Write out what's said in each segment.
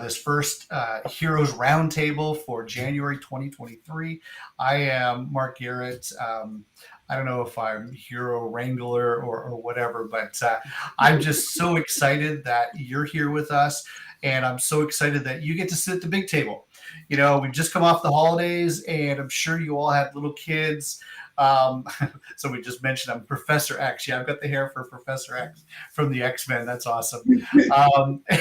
this first Heroes Roundtable for January 2023. I am Mark Garrett. I don't know if I'm hero wrangler or whatever, but I'm just so excited that you're here with us. And I'm so excited that you get to sit at the big table. You know, we've just come off the holidays, and I'm sure you all have little kids. So we just mentioned I'm Professor X. Yeah, I've got the hair for Professor X from the X-Men. That's awesome.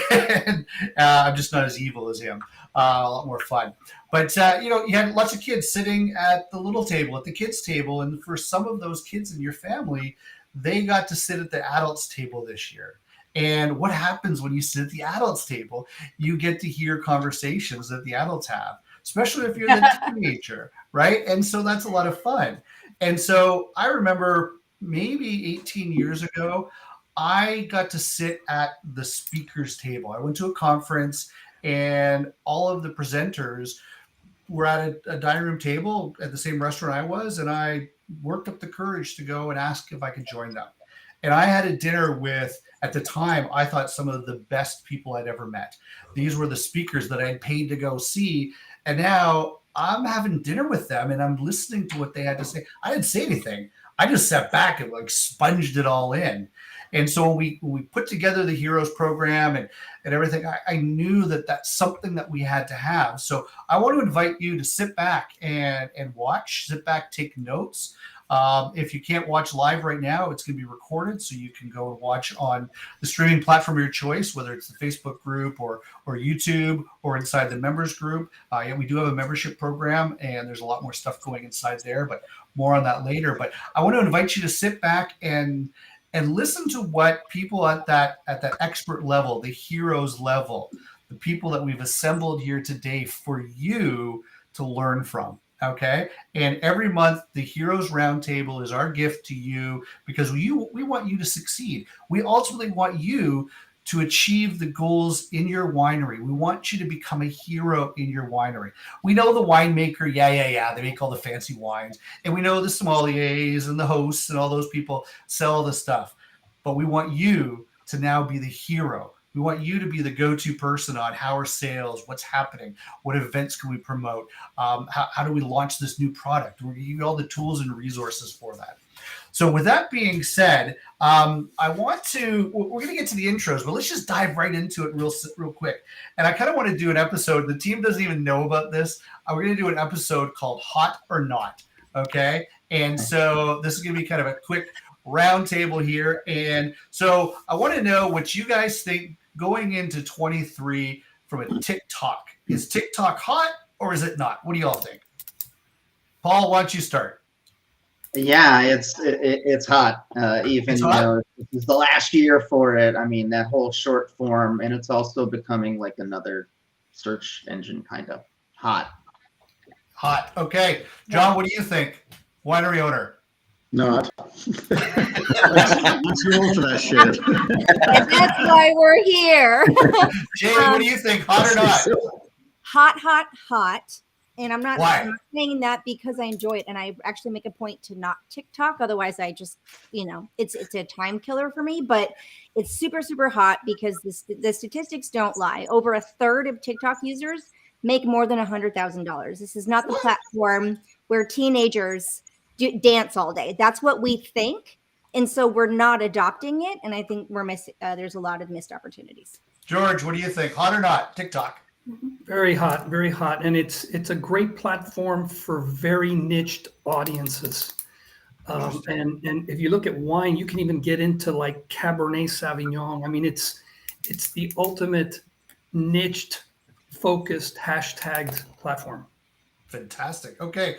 And I'm just not as evil as him. A lot more fun. But, you know, you had lots of kids sitting at the little table, at the kids' table. And for some of those kids in your family, they got to sit at the adults' table this year. And what happens when you sit at the adults' table? You get to hear conversations that the adults have, especially if you're the teenager, right? And so that's a lot of fun. And so I remember maybe 18 years ago, I got to sit at the speaker's table. I went to a conference, and all of the presenters were at a dining room table at the same restaurant I was, and I worked up the courage to go and ask if I could join them. And I had a dinner with, at the time, I thought some of the best people I'd ever met. These were the speakers that I'd paid to go see. And now I'm having dinner with them, and I'm listening to what they had to say. I didn't say anything. I just sat back and like sponged it all in. And so when we put together the Heroes program and everything, I knew that that's something that we had to have. So I want to invite you to sit back and watch, sit back, take notes. If you can't watch live right now, it's going to be recorded, so you can go and watch on the streaming platform of your choice, whether it's the Facebook group or YouTube or inside the members group. Yeah, we do have a membership program, and there's a lot more stuff going inside there, but more on that later. But I want to invite you to sit back and listen to what people at that expert level, the heroes level, the people that we've assembled here today for you to learn from. Okay. And every month, the Heroes Roundtable is our gift to you because we want you to succeed. We ultimately want you to achieve the goals in your winery. We want you to become a hero in your winery. We know the winemaker, they make all the fancy wines. And we know the sommeliers and the hosts and all those people sell the stuff. But we want you to now be the hero. We want you to be the go-to person on how are sales, what's happening, what events can we promote, how do we launch this new product? We're giving you all the tools and resources for that. So with that being said, we're going to get to the intros, but let's just dive right into it real quick. And I kind of want to do an episode. The team doesn't even know about this. We're going to do an episode called Hot or Not, okay? And so this is going to be kind of a quick roundtable here. And so I want to know what you guys think going into 23 from a TikTok. Is TikTok hot or is it not? What do y'all think? Paul, why don't you start? Yeah, it's hot. Even it's hot? You know, this is the last year for it. I mean, that whole short form, and it's also becoming like another search engine, kind of hot. Hot. Okay, John, what do you think? Winery owner. Not. Let's roll for that shit. And that's why we're here. Jay, what do you think? Hot or not? Hot, hot, hot. And I'm not saying that because I enjoy it. And I actually make a point to not TikTok. Otherwise, I just, it's a time killer for me. But it's super, super hot because the statistics don't lie. Over a third of TikTok users make more than $100,000. This is not the platform where teenagers dance all day. That's what we think. And so we're not adopting it. And I think we're missing, there's a lot of missed opportunities. George, what do you think? Hot or not? TikTok. Very hot, very hot. And it's a great platform for very niched audiences. And if you look at wine, you can even get into like Cabernet Sauvignon. I mean, it's the ultimate niched, focused, hashtagged platform. Fantastic. Okay.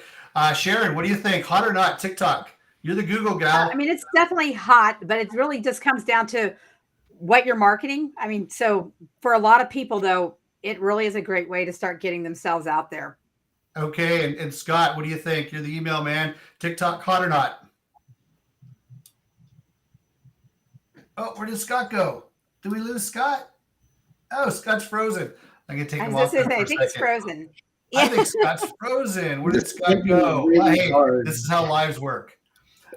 Sharon, what do you think? Hot or not? TikTok. You're the Google gal. I mean, it's definitely hot, but it really just comes down to what you're marketing. I mean, so for a lot of people, though, it really is a great way to start getting themselves out there. Okay. And Scott, what do you think? You're the email man. TikTok, hot or not? Oh, where did Scott go? Did we lose Scott? Oh, Scott's frozen. I'm going to take him off. I think it's frozen. I think Scott's frozen. Where did Scott go? Hey, this is how lives work.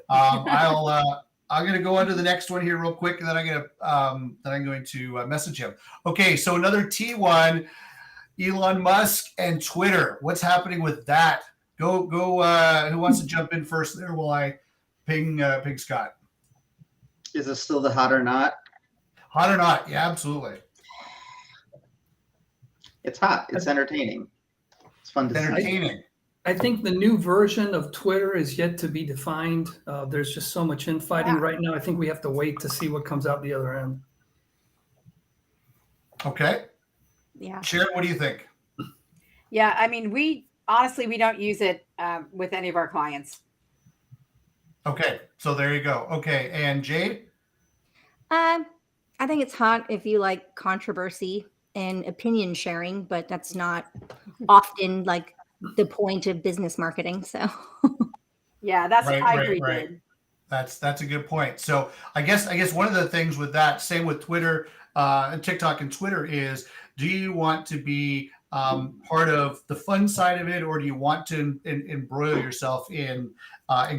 I'll I'm going to go on to the next one here real quick, and then I'm going to message him. Okay, so another T1, Elon Musk and Twitter. What's happening with that? Go. Who wants to jump in first there while I ping Scott? Is it still the hot or not? Hot or not? Yeah, absolutely. It's hot. It's entertaining. It's fun to see. Entertaining. I think the new version of Twitter is yet to be defined. There's just so much infighting right now. I think we have to wait to see what comes out the other end. Okay. Yeah. Sharon, what do you think? Yeah, I mean, we don't use it with any of our clients. Okay, so there you go. Okay, and Jade? I think it's hot if you like controversy and opinion sharing, but that's not often like the point of business marketing. So Yeah, that's Right, I right, agree. right. Dave. That's a good point. So I guess one of the things with that, same with Twitter, TikTok and Twitter, is do you want to be part of the fun side of it, or do you want to embroil yourself in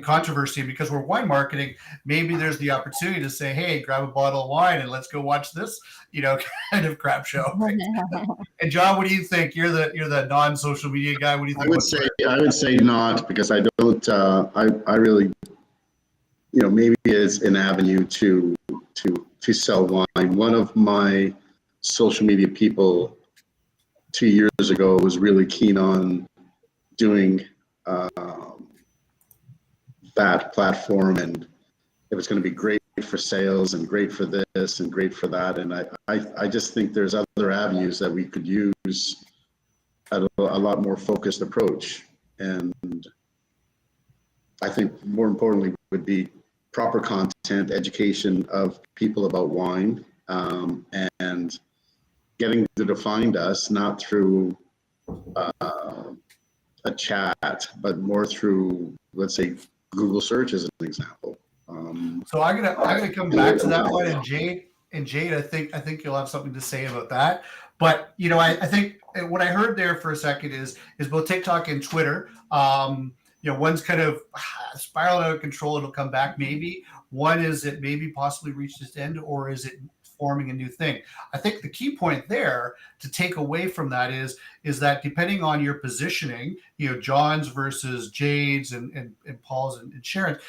controversy? Because we're wine marketing, maybe there's the opportunity to say, "Hey, grab a bottle of wine and let's go watch this," kind of crap show. Right? And John, what do you think? You're the non-social media guy. What do you think? I would say not, because I don't. I really, maybe it's an avenue to sell wine. One of my social media people 2 years ago was really keen on doing that platform, and it was going to be great for sales and great for this and great for that. And I just think there's other avenues that we could use at a lot more focused approach. And I think more importantly would be proper content, education of people about wine, and getting them to find us, not through a chat, but more through, let's say, Google search as an example. So I'm gonna come back to that one, and Jade, I think you'll have something to say about that. But I think what I heard there for a second is both TikTok and Twitter. One's kind of spiraled out of control. It'll come back maybe. One is it maybe possibly reached its end, or is it forming a new thing? I think the key point there to take away from that is that depending on your positioning, John's versus Jade's and Paul's and Sharon's,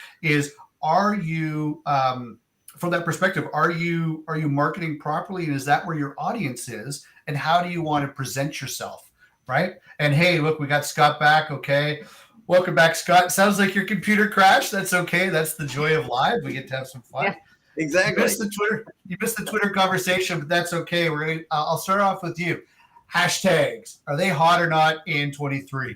are you from that perspective, are you marketing properly, and is that where your audience is, and how do you want to present yourself, right? And hey, look, we got Scott back. Okay, welcome back, Scott. Sounds like your computer crashed. That's okay. That's the joy of live. We get to have some fun. Yeah. Exactly. You missed the Twitter conversation, but that's okay. I'll start off with you. Hashtags, are they hot or not in 23?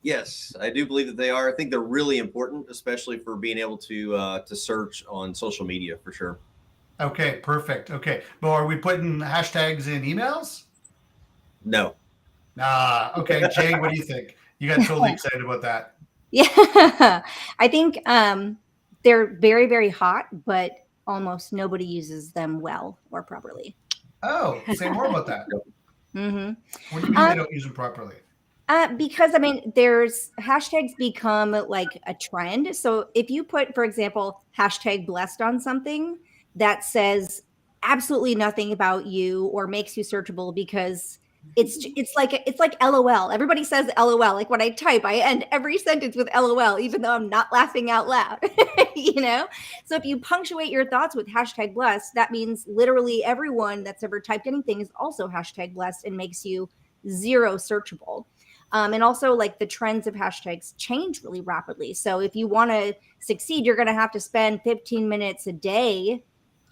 Yes, I do believe that they are. I think they're really important, especially for being able to search on social media, for sure. Okay, perfect. Okay, but are we putting hashtags in emails? No. Okay, Jay, what do you think? You got totally excited about that. yeah, I think they're very, very hot, but almost nobody uses them well or properly. Oh, say more about that. Mm-hmm. What do you mean they don't use them properly? Because there's hashtags become like a trend. So if you put, for example, hashtag blessed on something that says absolutely nothing about you or makes you searchable, because it's like LOL. Everybody says LOL. Like when I type, I end every sentence with LOL, even though I'm not laughing out loud. So if you punctuate your thoughts with hashtag blessed, that means literally everyone that's ever typed anything is also hashtag blessed and makes you zero searchable. And also, like, the trends of hashtags change really rapidly. So if you want to succeed, you're going to have to spend 15 minutes a day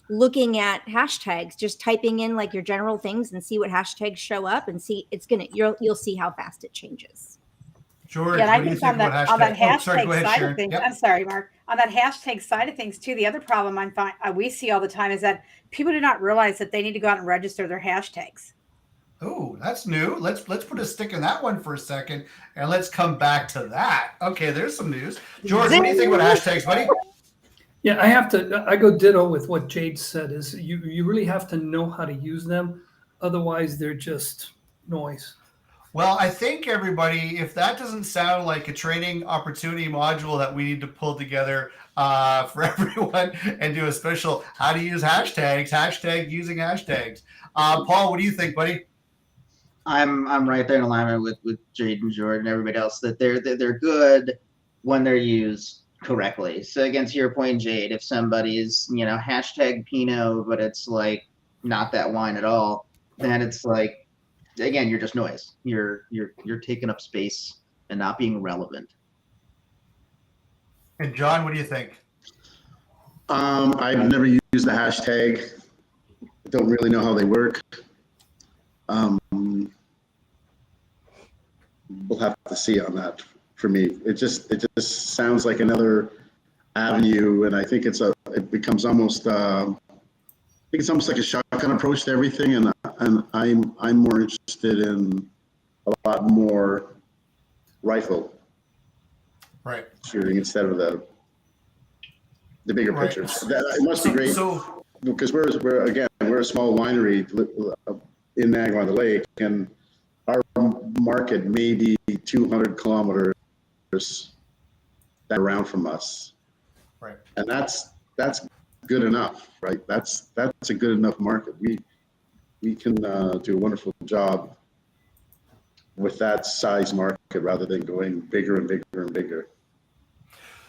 looking at hashtags, just typing in like your general things and see what hashtags show up, and see you'll see how fast it changes. George, Yeah, what do you think about on that hashtags? hashtag Go ahead, side Sharon. of things. Yep. I'm sorry, Mark. On that hashtag side of things too, the other problem we see all the time is that people do not realize that they need to go out and register their hashtags. Oh, that's new. Let's put a stick in that one for a second, and let's come back to that. Okay, there's some news. George, what do you think about hashtags, buddy? Yeah, I go ditto with what Jade said. Is you really have to know how to use them, otherwise they're just noise. Well, I think everybody, if that doesn't sound like a training opportunity module that we need to pull together for everyone and do a special how to use hashtags, hashtag using hashtags. Paul, what do you think, buddy? I'm right there in alignment with Jade and Jordan and everybody else that they're good when they're used correctly. So again, to your point, Jade, if somebody is, hashtag Pinot, but it's like not that wine at all, then it's like, again, you're just noise. You're taking up space and not being relevant. And John, what do you think? I've never used the hashtag. Don't really know how they work. We'll have to see on that. For me, it just sounds like another avenue, and I think it becomes almost I think it's almost like a shotgun approach to everything, and I'm more interested in a lot more rifle Right. shooting instead of the bigger Right. pictures. It must be great because we're a small winery in Niagara-on-the-Lake, and our market may be 200 kilometers around from us. Right. And that's good enough, right? That's a good enough market. We can do a wonderful job with that size market rather than going bigger and bigger and bigger.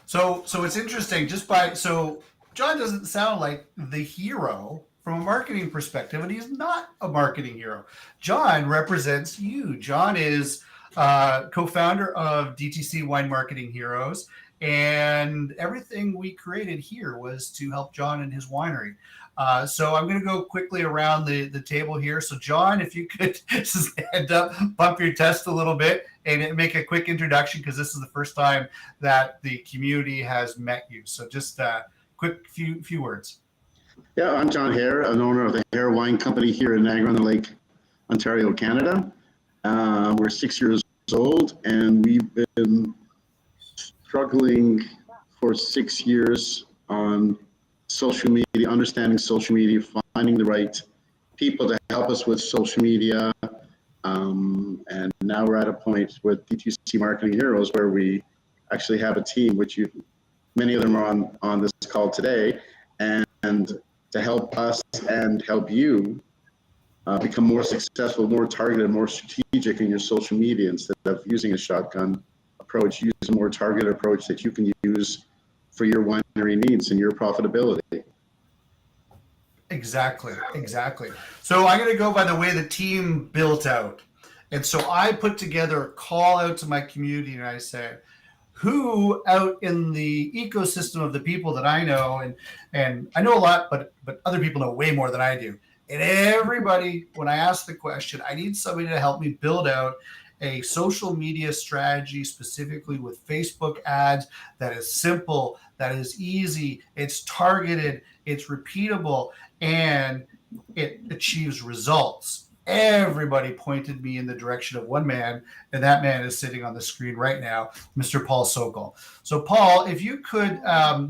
So it's interesting. So John doesn't sound like the hero from a marketing perspective, and he's not a marketing hero. John represents you. John is co-founder of DTC Wine Marketing Heroes, and everything we created here was to help John and his winery. So I'm going to go quickly around the table here. So John, if you could stand up, bump your chest a little bit, and make a quick introduction, because this is the first time that the community has met you. So just quick few words. Yeah, I'm John Hare, an owner of the Hare Wine Company here in Niagara-on-the-Lake, Ontario, Canada. We're 6 years old, and we've been struggling for 6 years on social media, understanding social media, finding the right people to help us with social media. And now we're at a point with DTC Marketing Heroes where we actually have a team, which many of them are on this call today, and to help us and help you become more successful, more targeted, more strategic in your social media. Instead of using a shotgun approach, use a more targeted approach that you can use for your winery needs and your profitability. Exactly. So I'm going to go by the way the team built out. And so I put together a call out to my community, and I said, who out in the ecosystem of the people that I know, and I know a lot, but other people know way more than I do. And everybody, when I asked the question, I need somebody to help me build out a social media strategy, specifically with Facebook ads, that is simple, that is easy, it's targeted, it's repeatable, and it achieves results. Everybody pointed me in the direction of one man, and that man is sitting on the screen right now, Mr. Paul Sokol. So Paul, if you could,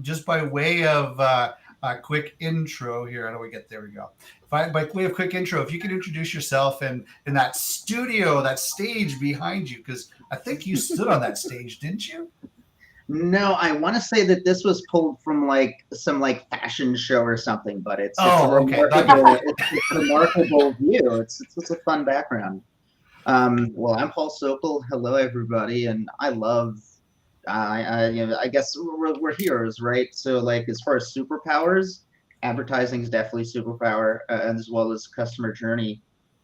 just by way of a quick intro here, how do we get there? We go. By way of quick intro, if you could introduce yourself and in that studio, that stage behind you, because I think you stood on that stage, didn't you? No, I want to say that this was pulled from some fashion show or something, but it's Oh, a okay. it's a remarkable view. It's a fun background. Well, I'm Paul Sokol. Hello, everybody, and I love. I guess we're heroes, right? So, as far as superpowers, advertising is definitely superpower, as well as customer journey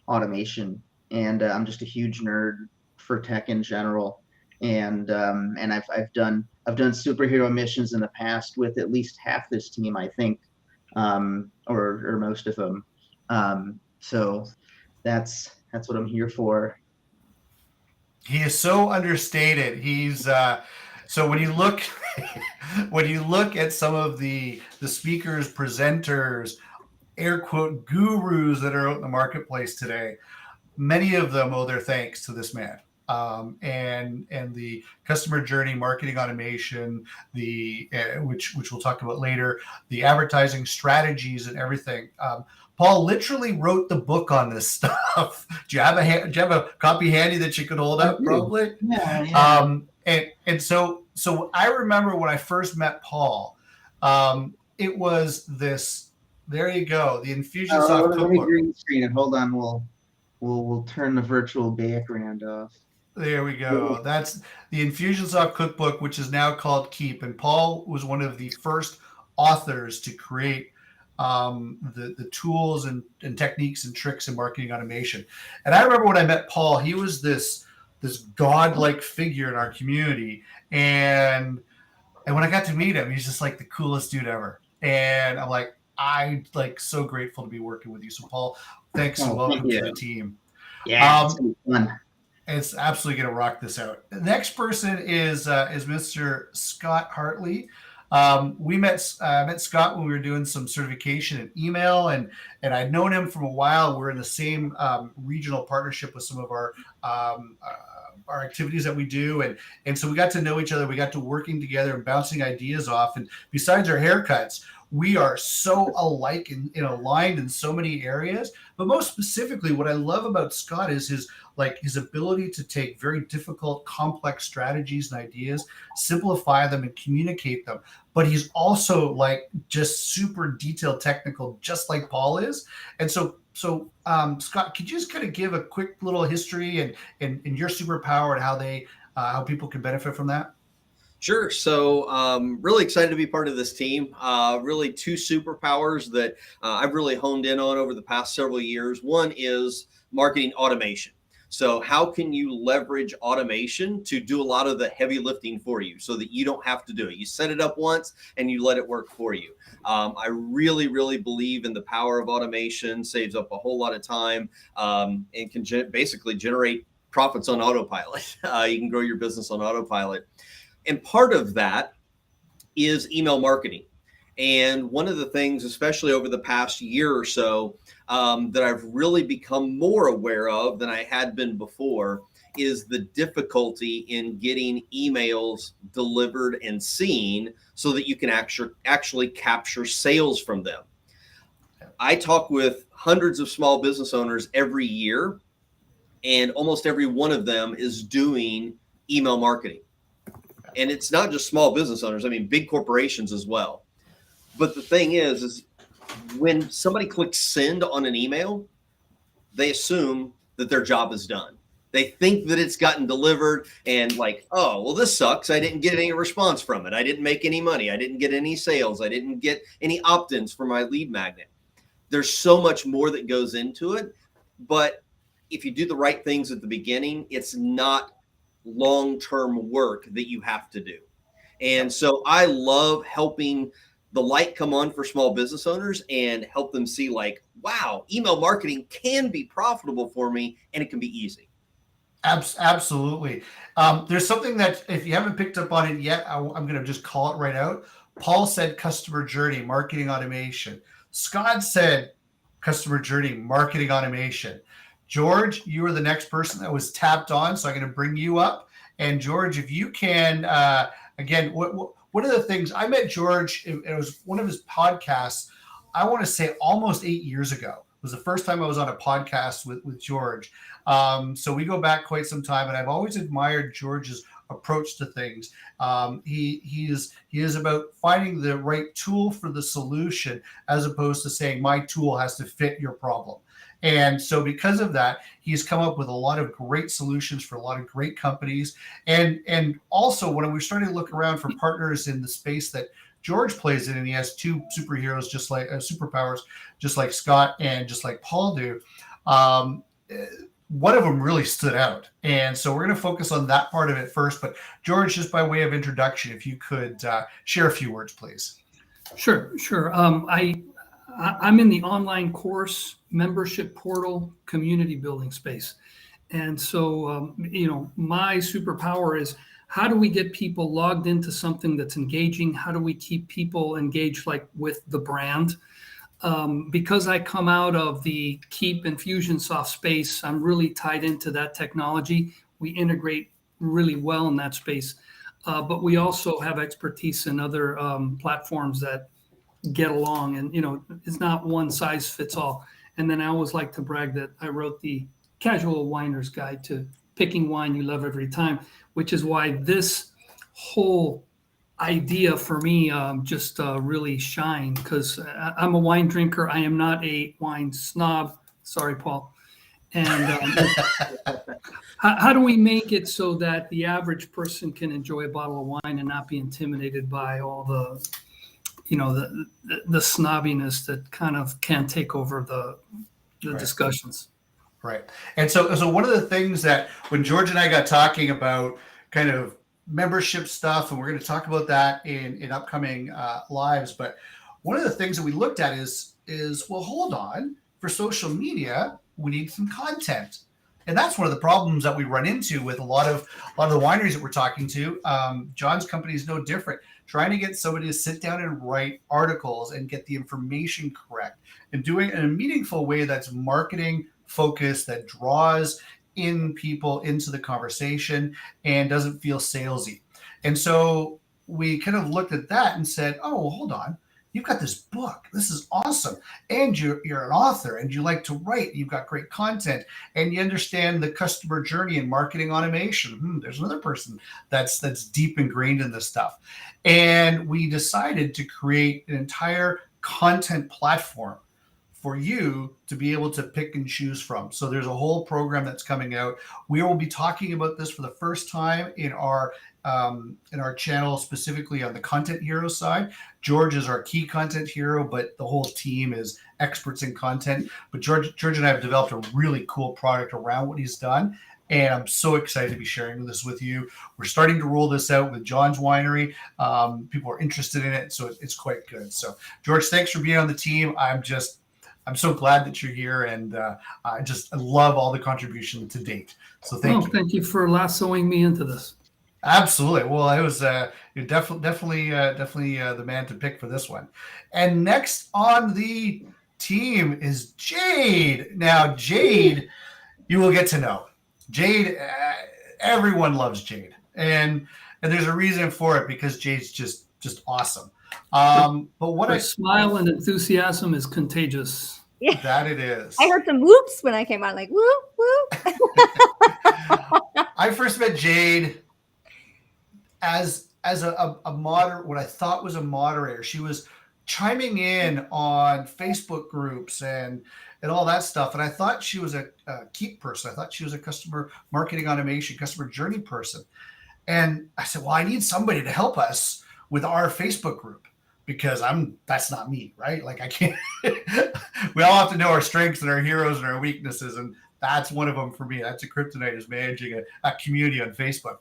automation. And I'm just a huge nerd for tech in general. And I've done superhero missions in the past with at least half this team, I think, or most of them. So that's what I'm here for. He is so understated. He's so when you look at some of the speakers, presenters, air quote gurus that are out in the marketplace today, many of them owe their thanks to this man. And the customer journey marketing automation, which we'll talk about later, the advertising strategies and everything. Paul literally wrote the book on this stuff. Do you have a copy handy that you could hold up? Probably. Yeah. And so I remember when I first met Paul, it was this. There you go, the Infusionsoft Let me cookbook. green screen it. Hold on. We'll turn the virtual background off. There we go. That's the Infusionsoft cookbook, which is now called Keep. And Paul was one of the first authors to create the tools and techniques and tricks in marketing automation. And I remember when I met Paul, he was this godlike figure in our community. And when I got to meet him, he's just like the coolest dude ever. And I'm so grateful to be working with you. So Paul, thanks and welcome to the team. Yeah, it's gonna be fun. It's absolutely going to rock this out. The next person is Mr. Scott Hartley. We met Scott when we were doing some certification in email, and I'd known him from a while. We're in the same regional partnership with some of our activities that we do, and so we got to know each other. We got to working together and bouncing ideas off. And besides our haircuts, we are so alike and aligned in so many areas. But most specifically, what I love about Scott is his ability to take very difficult, complex strategies and ideas, simplify them and communicate them. But he's also just super detailed technical, just like Paul is. And so Scott, could you just kind of give a quick little history and your superpower and how people can benefit from that? Sure. So really excited to be part of this team. Really two superpowers that I've really honed in on over the past several years. One is marketing automation. So how can you leverage automation to do a lot of the heavy lifting for you so that you don't have to do it? You set it up once and you let it work for you. I really, really believe in the power of automation, saves up a whole lot of time, and can basically generate profits on autopilot. You can grow your business on autopilot. And part of that is email marketing. And one of the things, especially over the past year or so, that I've really become more aware of than I had been before is the difficulty in getting emails delivered and seen so that you can actually capture sales from them. I talk with hundreds of small business owners every year, and almost every one of them is doing email marketing. And it's not just small business owners, I mean, big corporations as well. But the thing is when somebody clicks send on an email, they assume that their job is done. They think that it's gotten delivered and oh, well, this sucks. I didn't get any response from it. I didn't make any money. I didn't get any sales. I didn't get any opt-ins for my lead magnet. There's so much more that goes into it. But if you do the right things at the beginning, it's not long-term work that you have to do. And so I love helping the light come on for small business owners and help them see wow, email marketing can be profitable for me and it can be easy. Absolutely. There's something that if you haven't picked up on it yet, I'm going to just call it right out. Paul said customer journey, marketing automation. Scott said customer journey, marketing automation. George, you were the next person that was tapped on, so I'm going to bring you up. And George, if you can, again, one of the things, I met George, it was one of his podcasts, I want to say almost 8 years ago. It was the first time I was on a podcast with George. So we go back quite some time, and I've always admired George's approach to things. He is about finding the right tool for the solution, as opposed to saying my tool has to fit your problem. And so because of that, he's come up with a lot of great solutions for a lot of great companies. And also when we started to look around for partners in the space that George plays in, and he has two superheroes, just like superpowers, just like Scott and just like Paul do, one of them really stood out. And so we're going to focus on that part of it first. But George, just by way of introduction, if you could share a few words, please. Sure. I'm in the online course membership portal community building space. And so, my superpower is how do we get people logged into something that's engaging? How do we keep people engaged with the brand? Because I come out of the Keep Infusionsoft space, I'm really tied into that technology. We integrate really well in that space. But we also have expertise in other platforms that get along. And, it's not one size fits all. And then I always like to brag that I wrote the Casual Winer's Guide to Picking Wine You Love Every Time, which is why this whole idea for me just really shined, because I'm a wine drinker. I am not a wine snob. Sorry, Paul. And how do we make it so that the average person can enjoy a bottle of wine and not be intimidated by all the, the snobbiness that kind of can take over the Right. discussions? Right. And so one of the things that when George and I got talking about kind of membership stuff, and we're going to talk about that in upcoming lives, but one of the things that we looked at is, well, hold on, for social media, we need some content. And that's one of the problems that we run into with a lot of the wineries that we're talking to. John's company is no different. Trying to get somebody to sit down and write articles and get the information correct and doing it in a meaningful way that's marketing focused, that draws in people into the conversation and doesn't feel salesy. And so we kind of looked at that and said, oh, well, hold on. You've got this book. This is awesome. And you're an author and you like to write. You've got great content and you understand the customer journey and marketing automation. There's another person that's deep ingrained in this stuff. And we decided to create an entire content platform for you to be able to pick and choose from. So there's a whole program that's coming out. We will be talking about this for the first time in our channel, specifically on the content hero side. George is our key content hero, but the whole team is experts in content. But George and I have developed a really cool product around what he's done. And I'm so excited to be sharing this with you. We're starting to roll this out with John's Winery. People are interested in it, so it's quite good. So George, thanks for being on the team. I'm so glad that you're here, and I love all the contribution to date. So thank you. Thank you for lassoing me into this. Absolutely. Well, it was you're definitely the man to pick for this one. And next on the team is Jade. Now, Jade, you will get to know. Jade, everyone loves Jade, and there's a reason for it, because Jade's just awesome. But what Her smile and enthusiasm is contagious. Yeah. That it is. I heard some whoops when I came on, like whoop whoop. I first met Jade as a moderator, what I thought was a moderator. She was chiming in on Facebook groups and all that stuff. And I thought she was a keep person. I thought she was a customer marketing automation, customer journey person. And I said, well, I need somebody to help us with our Facebook group, because that's not me, right? Like I can't, we all have to know our strengths and our heroes and our weaknesses. And that's one of them for me. That's a kryptonite, is managing a community on Facebook.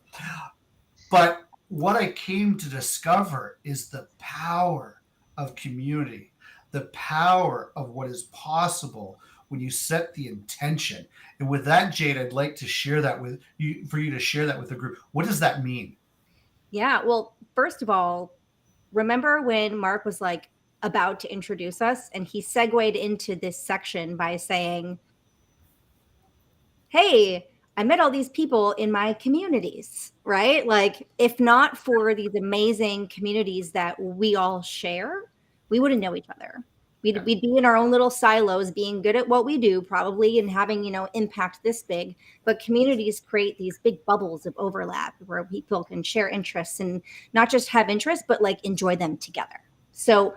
But what I came to discover is the power of community, the power of what is possible when you set the intention. And with that, Jade, I'd like to share that with you, for you to share that with the group. What does that mean? Yeah, well, first of all, remember when Mark was like about to introduce us and he segued into this section by saying, hey, I met all these people in my communities, right? Like, if not for these amazing communities that we all share, we wouldn't know each other. We'd be in our own little silos, being good at what we do, probably, and having, impact this big. But communities create these big bubbles of overlap where people can share interests and not just have interests, but like enjoy them together. So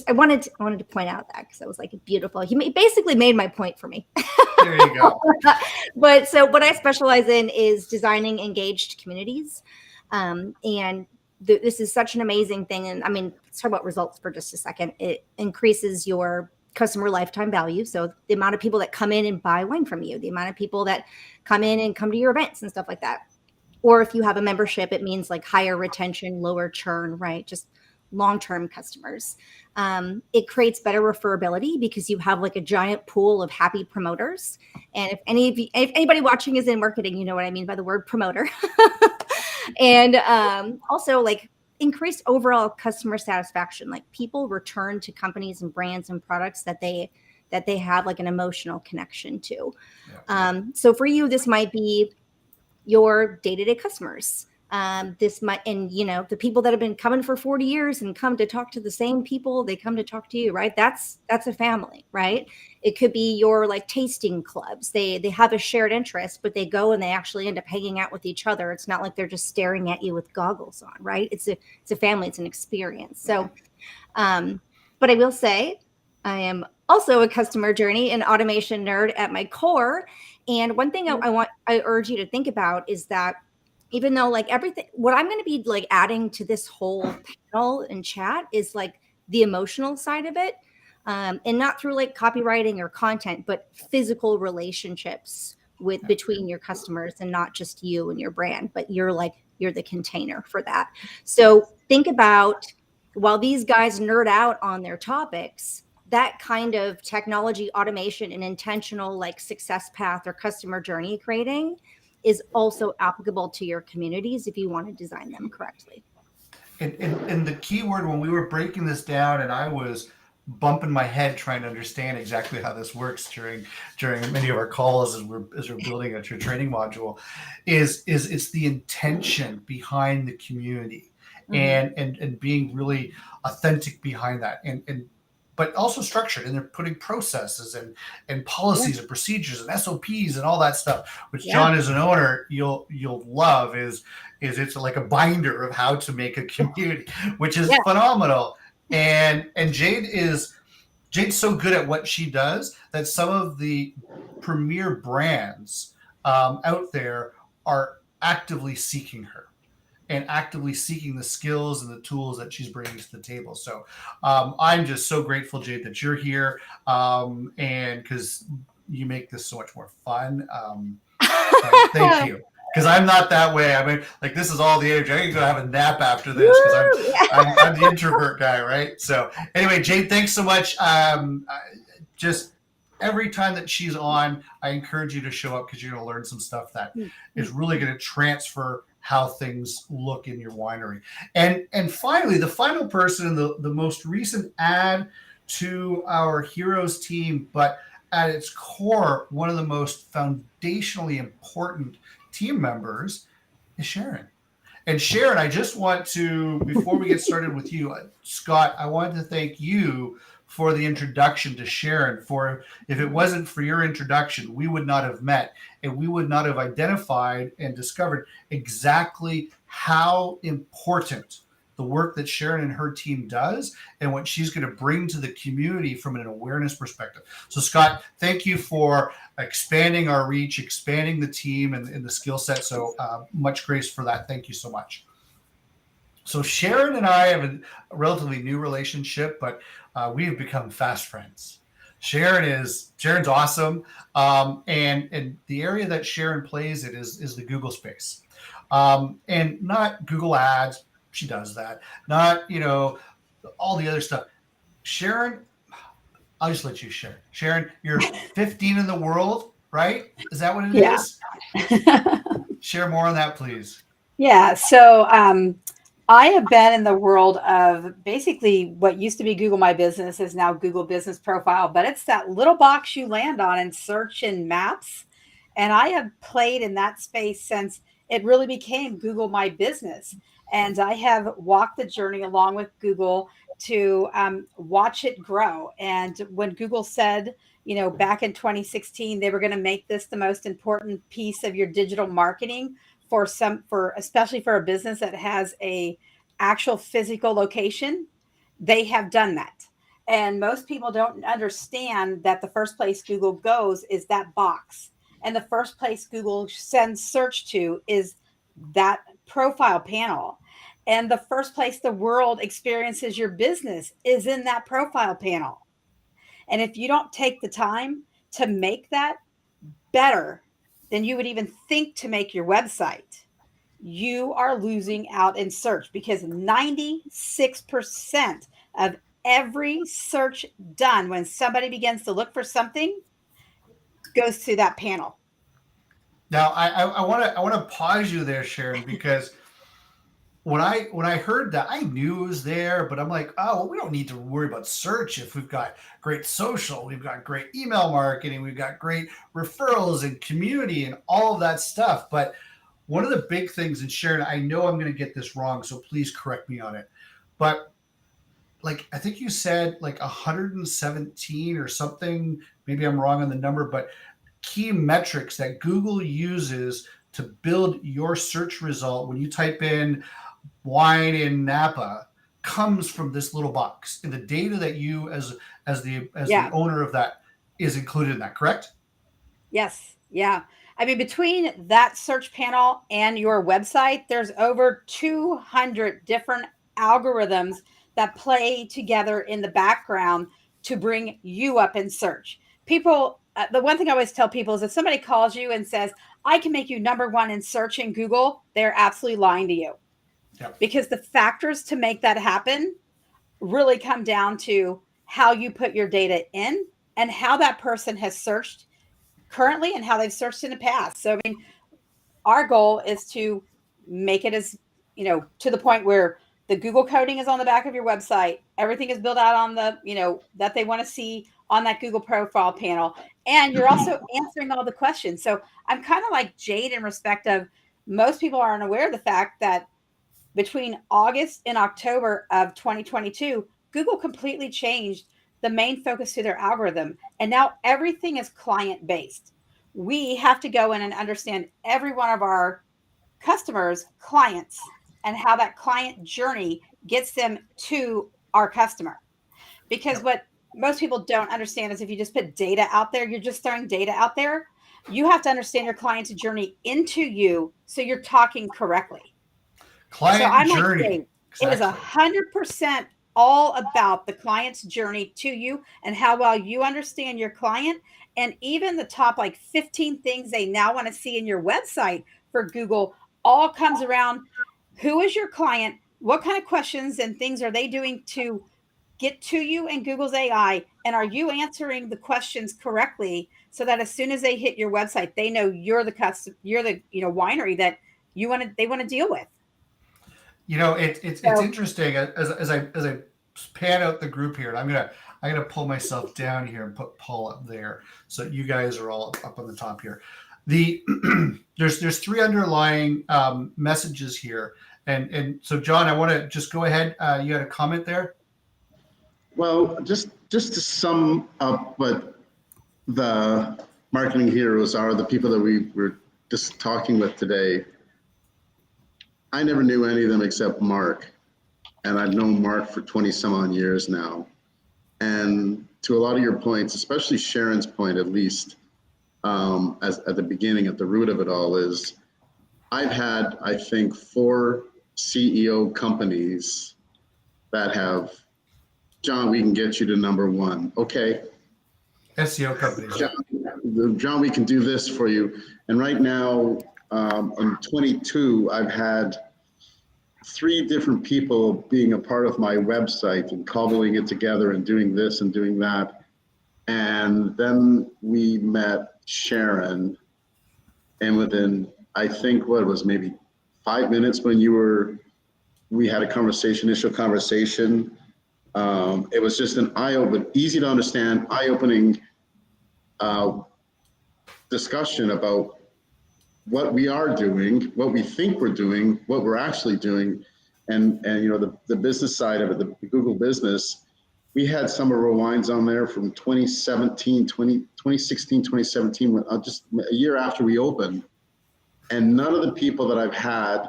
I wanted to point out that, because I was like, beautiful. He basically made my point for me. There you go. But so what I specialize in is designing engaged communities. And this is such an amazing thing. And I mean, let's talk about results for just a second. It increases your customer lifetime value. So the amount of people that come in and buy wine from you, the amount of people that come in and come to your events and stuff like that. Or if you have a membership, it means like higher retention, lower churn, right? Just long-term customers. It creates better referability because you have like a giant pool of happy promoters. And if anybody watching is in marketing, you know what I mean by the word promoter. And also like increased overall customer satisfaction. Like people return to companies and brands and products that they have like an emotional connection to. Yeah. So for you, this might be your day-to-day customers. This might, and the people that have been coming for 40 years and come to talk to the same people, they come to talk to you, right? That's a family, right? It could be your like tasting clubs. They have a shared interest, but they go and they actually end up hanging out with each other. It's not like they're just staring at you with goggles on, right? It's a family, it's an experience. So, but I will say, I am also a customer journey and automation nerd at my core. And one thing I urge you to think about is that even though like everything, what I'm going to be like adding to this whole panel and chat is like the emotional side of it. And not through like copywriting or content, but physical relationships between your customers, and not just you and your brand, but you're the container for that. So think about, while these guys nerd out on their topics, that kind of technology automation and intentional like success path or customer journey creating is also applicable to your communities if you want to design them correctly. And the key word, when we were breaking this down and I was bumping my head trying to understand exactly how this works during many of our calls as we're building out your training module, is it's the intention behind the community, and being really authentic behind that, and but also structured, and they're putting processes and policies and procedures and SOPs and all that stuff, which John, as an owner, you'll love, is it's like a binder of how to make a community, which is phenomenal. And Jade's so good at what she does that some of the premier brands out there are actively seeking her and actively seeking the skills and the tools that she's bringing to the table. So I'm just so grateful, Jade, that you're here, and because you make this so much more fun. Thank you. Because I'm not that way. I mean, like, this is all the energy. I can go have a nap after this because I'm the introvert guy, right? So anyway, Jade, thanks so much. Just every time that she's on, I encourage you to show up, because you're going to learn some stuff that is really going to transfer how things look in your winery. And finally, the final person, the most recent add to our Heroes team, but at its core, one of the most foundationally important team members, is Sharon. And Sharon, I just want to, before we get started with you, Scott, I wanted to thank you for the introduction to Sharon. For if it wasn't for your introduction, we would not have met, and we would not have identified and discovered exactly how important the work that Sharon and her team does and what she's going to bring to the community from an awareness perspective. So Scott, thank you for expanding our reach, expanding the team and the skill set. So much grace for that. Thank you so much. So Sharon and I have a relatively new relationship, but we have become fast friends. Sharon's awesome. And the area that Sharon plays in is the Google space. And not Google Ads. She does that. Not, all the other stuff. Sharon, I'll just let you share. Sharon, you're 15 in the world, right? Is that what it is? Share more on that, please. Yeah. So I have been in the world of basically what used to be Google My Business is now Google Business Profile, but it's that little box you land on in search and maps. And I have played in that space since it really became Google My Business. And I have walked the journey along with Google to watch it grow. And when Google said, back in 2016, they were going to make this the most important piece of your digital marketing especially for a business that has a actual physical location, they have done that. And most people don't understand that the first place Google goes is that box. And the first place Google sends search to is that profile panel. And the first place the world experiences your business is in that profile panel. And if you don't take the time to make that better than you would even think to make your website, you are losing out in search, because 96% of every search done when somebody begins to look for something goes to that panel. Now, I want to pause you there, Sharon, because when I heard that, I knew it was there, but I'm like, oh, well, we don't need to worry about search if we've got great social, we've got great email marketing, we've got great referrals and community and all of that stuff. But one of the big things, and Sharon, I know I'm going to get this wrong, so please correct me on it, but like I think you said like 117 or something, maybe I'm wrong on the number, but key metrics that Google uses to build your search result when you type in wine in Napa comes from this little box. And the data that you as the owner of that is included in that, correct? Yes. Yeah. I mean, between that search panel and your website, there's over 200 different algorithms that play together in the background to bring you up in search. People, the one thing I always tell people is if somebody calls you and says, I can make you #1 in search in Google, they're absolutely lying to you. Yep. Because the factors to make that happen really come down to how you put your data in and how that person has searched currently and how they've searched in the past. So, I mean, our goal is to make it as, to the point where the Google coding is on the back of your website. Everything is built out on the, that they want to see on that Google profile panel. And you're also answering all the questions. So I'm kind of like Jade in respect of most people aren't aware of the fact that between August and October of 2022, Google completely changed the main focus to their algorithm. And now everything is client-based. We have to go in and understand every one of our customers' clients and how that client journey gets them to our customer. Because what most people don't understand is if you just put data out there, you're just throwing data out there. You have to understand your client's journey into you so you're talking correctly. Client journey. It is 100% all about the client's journey to you and how well you understand your client. And even the top 15 things they now want to see in your website for Google all comes around who is your client, what kind of questions and things are they doing to get to you in Google's AI, and are you answering the questions correctly so that as soon as they hit your website, they know you're the winery that they want to deal with. It's interesting as I pan out the group here, and I'm gonna pull myself down here and put Paul up there, so you guys are all up on the top here. There's 3 underlying messages here, and so John, I want to just go ahead. You had a comment there. Well, just to sum up what the marketing heroes are, the people that we were just talking with today. I never knew any of them except Mark, and I've known Mark for 20 some odd years now. And to a lot of your points, especially Sharon's point, at least as at the beginning, at the root of it all is, I've had, I think, 4 CEO companies that have, John, we can get you to #1. Okay. SEO companies. John, we can do this for you. And right now, in 22, I've had 3 different people being a part of my website and cobbling it together and doing this and doing that. And then we met Sharon, and within, I think, what was maybe 5 minutes when we had a initial conversation. It was just an easy to understand, eye-opening discussion about what we are doing, what we think we're doing, what we're actually doing, and the business side of it, the Google business. We had some of our wines on there from 2016, 2017, just a year after we opened, and none of the people that I've had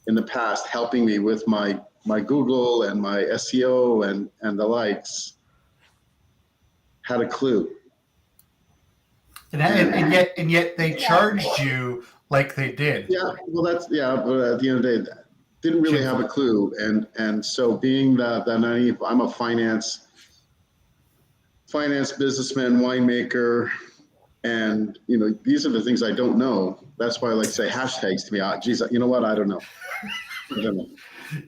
in the past helping me with my Google and my SEO and the likes had a clue. And yet they charged you like they did. Yeah, well, but at the end of the day, didn't really have a clue. And so being that I'm a finance businessman, winemaker, and these are the things I don't know. That's why I like to say hashtags to me. Geez, you know what? I don't know.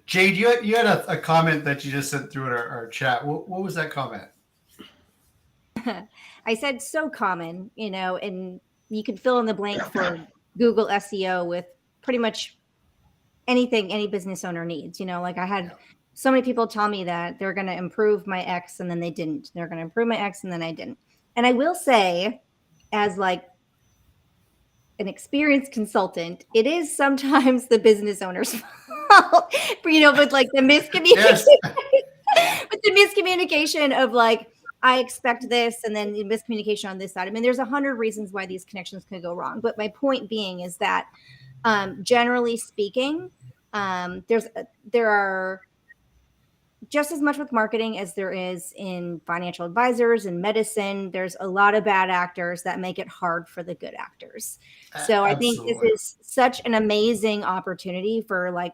Jade, you had a comment that you just sent through in our chat. What was that comment? I said so common, and you can fill in the blank for Google SEO with pretty much anything any business owner needs. I had so many people tell me that they're going to improve my X and then they didn't. They're going to improve my X and then I didn't. And I will say, as an experienced consultant, it is sometimes the business owner's fault, with like the miscommunication, with the miscommunication of like, I expect this, and then the miscommunication on this side. I mean, there's 100 reasons why these connections could go wrong. But my point being is that, generally speaking, there are just as much with marketing as there is in financial advisors and medicine. There's a lot of bad actors that make it hard for the good actors. So I think this is such an amazing opportunity for like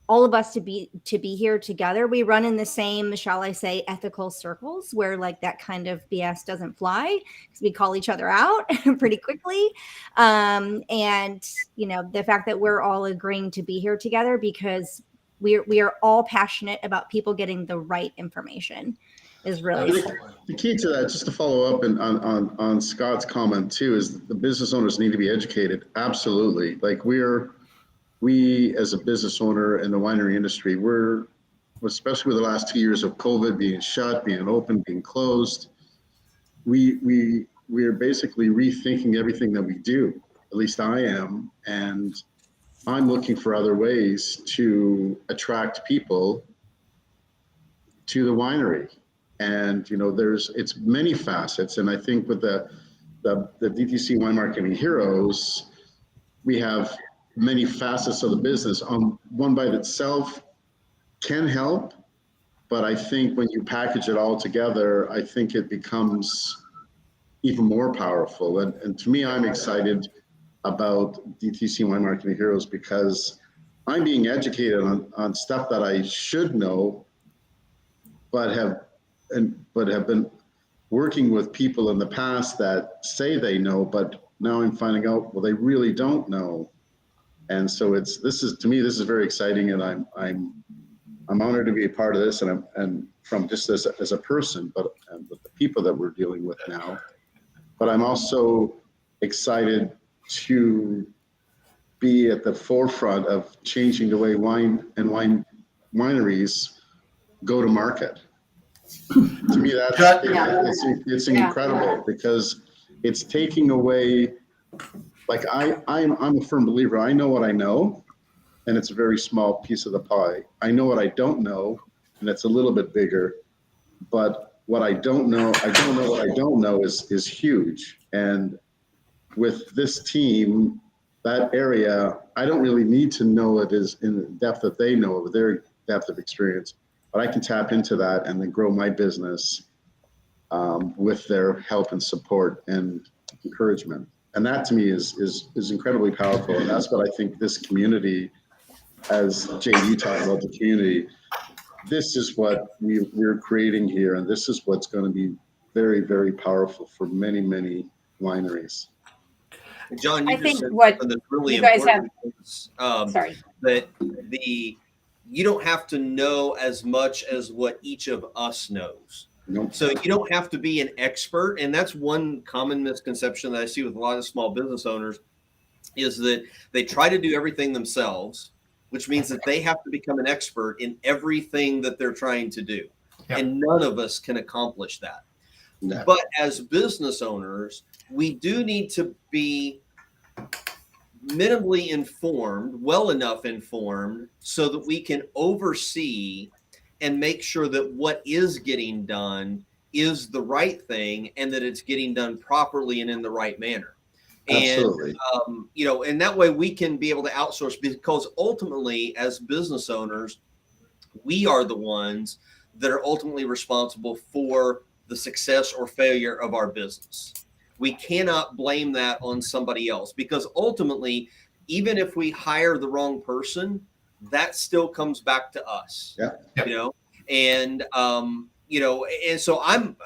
all of us to be here together. We run in the same, shall I say, ethical circles where like that kind of BS doesn't fly because we call each other out pretty quickly. And the fact that we're all agreeing to be here together because we are all passionate about people getting the right information is really the key to that, just to follow up and on Scott's comment too, is the business owners need to be educated. Absolutely. Like we as a business owner in the winery industry, we're, especially with the last 2 years of COVID, being shut, being open, being closed, we are basically rethinking everything that we do. At least I am. And I'm looking for other ways to attract people to the winery. And, it's many facets. And I think with the DTC Wine Marketing Heroes, we have many facets of the business. One by itself can help, but I think when you package it all together, I think it becomes even more powerful. And to me, I'm excited about DTC Wine Marketing Heroes because I'm being educated on stuff that I should know, but have been working with people in the past that say they know, but now I'm finding out, well, they really don't know. And so this is very exciting, and I'm honored to be a part of this, and from just as a person, and with the people that we're dealing with now. But I'm also excited to be at the forefront of changing the way wineries go to market. To me, it's incredible because it's taking away. Like I'm a firm believer. I know what I know, and it's a very small piece of the pie. I know what I don't know, and it's a little bit bigger. But what I don't know, I don't know what I don't know is huge. And with this team, that area, I don't really need to know it is in the depth that they know of their depth of experience, but I can tap into that and then grow my business with their help and support and encouragement. And that to me is incredibly powerful. And that's what I think this community, as Jay, you talk about the community, this is what we're creating here. And this is what's going to be very, very powerful for many, many wineries. John, I think what really you guys have, that you don't have to know as much as what each of us knows. Nope. So you don't have to be an expert. And that's one common misconception that I see with a lot of small business owners is that they try to do everything themselves, which means that they have to become an expert in everything that they're trying to do. Yep. And none of us can accomplish that. No. But as business owners, we do need to be minimally informed, well enough informed, so that we can oversee and make sure that what is getting done is the right thing and that it's getting done properly and in the right manner. Absolutely. And, and that way we can be able to outsource, because ultimately as business owners, we are the ones that are ultimately responsible for the success or failure of our business. We cannot blame that on somebody else, because ultimately, even if we hire the wrong person, that still comes back to us. Yeah. And and so I'm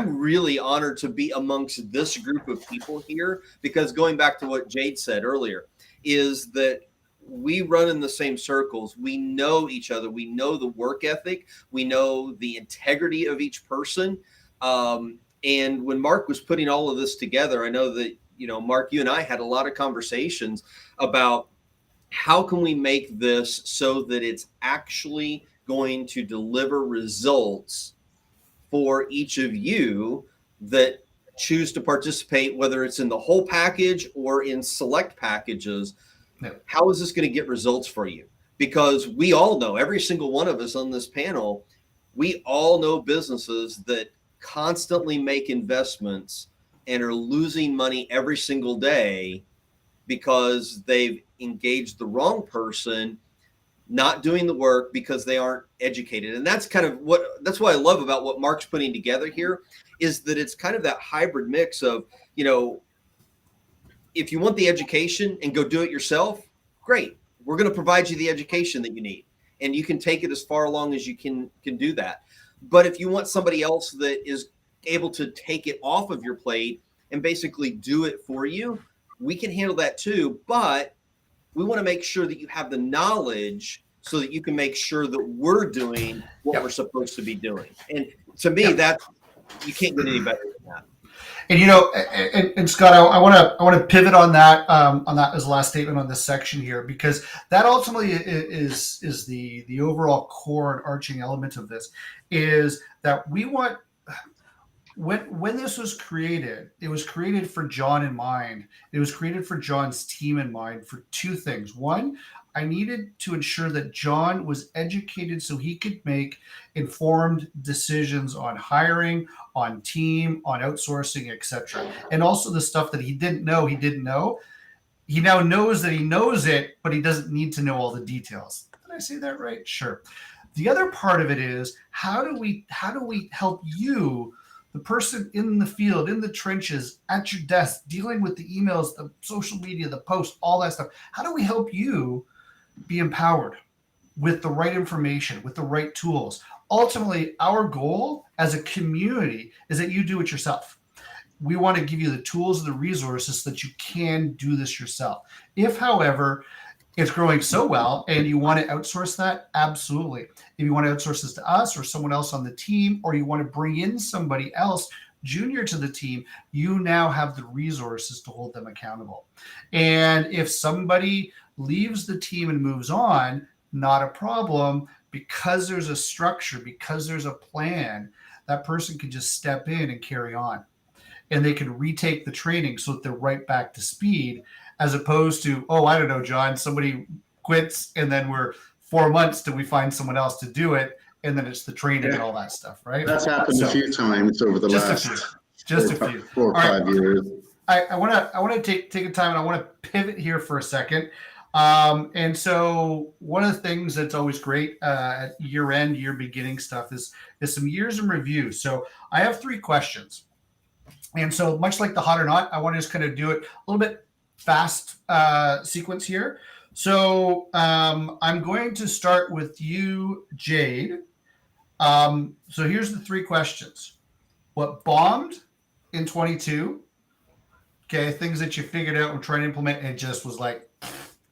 really honored to be amongst this group of people here, because going back to what Jade said earlier, is that we run in the same circles. We know each other. We know the work ethic. We know the integrity of each person. And when Mark was putting all of this together, I know that, Mark, you and I had a lot of conversations about how can we make this so that it's actually going to deliver results for each of you that choose to participate, whether it's in the whole package or in select packages, how is this going to get results for you? Because we all know, every single one of us on this panel, we all know businesses that constantly make investments and are losing money every single day because they've engaged the wrong person, not doing the work because they aren't educated. And that's kind of that's what I love about what Mark's putting together here, is that it's kind of that hybrid mix of, if you want the education and go do it yourself, great. We're going to provide you the education that you need, and you can take it as far along as you can do that. But if you want somebody else that is able to take it off of your plate and basically do it for you, we can handle that too. But we want to make sure that you have the knowledge so that you can make sure that we're doing what we're supposed to be doing. And to me, that you can't get any better than that. And and Scott, I want to pivot on that as the last statement on this section here, because that ultimately is the overall core and arching element of this, is that we want, when this was created, it was created for John in mind. It was created for John's team in mind for two things. One, I needed to ensure that John was educated so he could make informed decisions on hiring, on team, on outsourcing, etc. And also the stuff that he didn't know. He now knows that he knows it, but he doesn't need to know all the details. Did I say that right? Sure. The other part of it is, how do we help you, the person in the field, in the trenches, at your desk, dealing with the emails, the social media, the posts, all that stuff? How do we help you be empowered with the right information, with the right tools? Ultimately, our goal as a community is that you do it yourself. We want to give you the tools and the resources so that you can do this yourself. If, however, it's growing so well and you want to outsource that, absolutely. If you want to outsource this to us or someone else on the team, or you want to bring in somebody else junior to the team, you now have the resources to hold them accountable. And if somebody leaves the team and moves on, not a problem, because there's a structure, because there's a plan, that person can just step in and carry on. And they can retake the training so that they're right back to speed, as opposed to, oh, I don't know, John, somebody quits and then we're 4 months till we find someone else to do it. And then it's the training and all that stuff, right? That's happened a few times over the last four or 5 years. I want to take a time, and I want to pivot here for a second. And so one of the things that's always great at year end, year beginning stuff is some years in review. So I have 3 questions. And so much like the hot or not, I want to just kind of do it a little bit fast sequence here. So I'm going to start with you, Jade. So here's the 3 questions. What bombed in 22? Okay, things that you figured out and trying to implement, and it just was like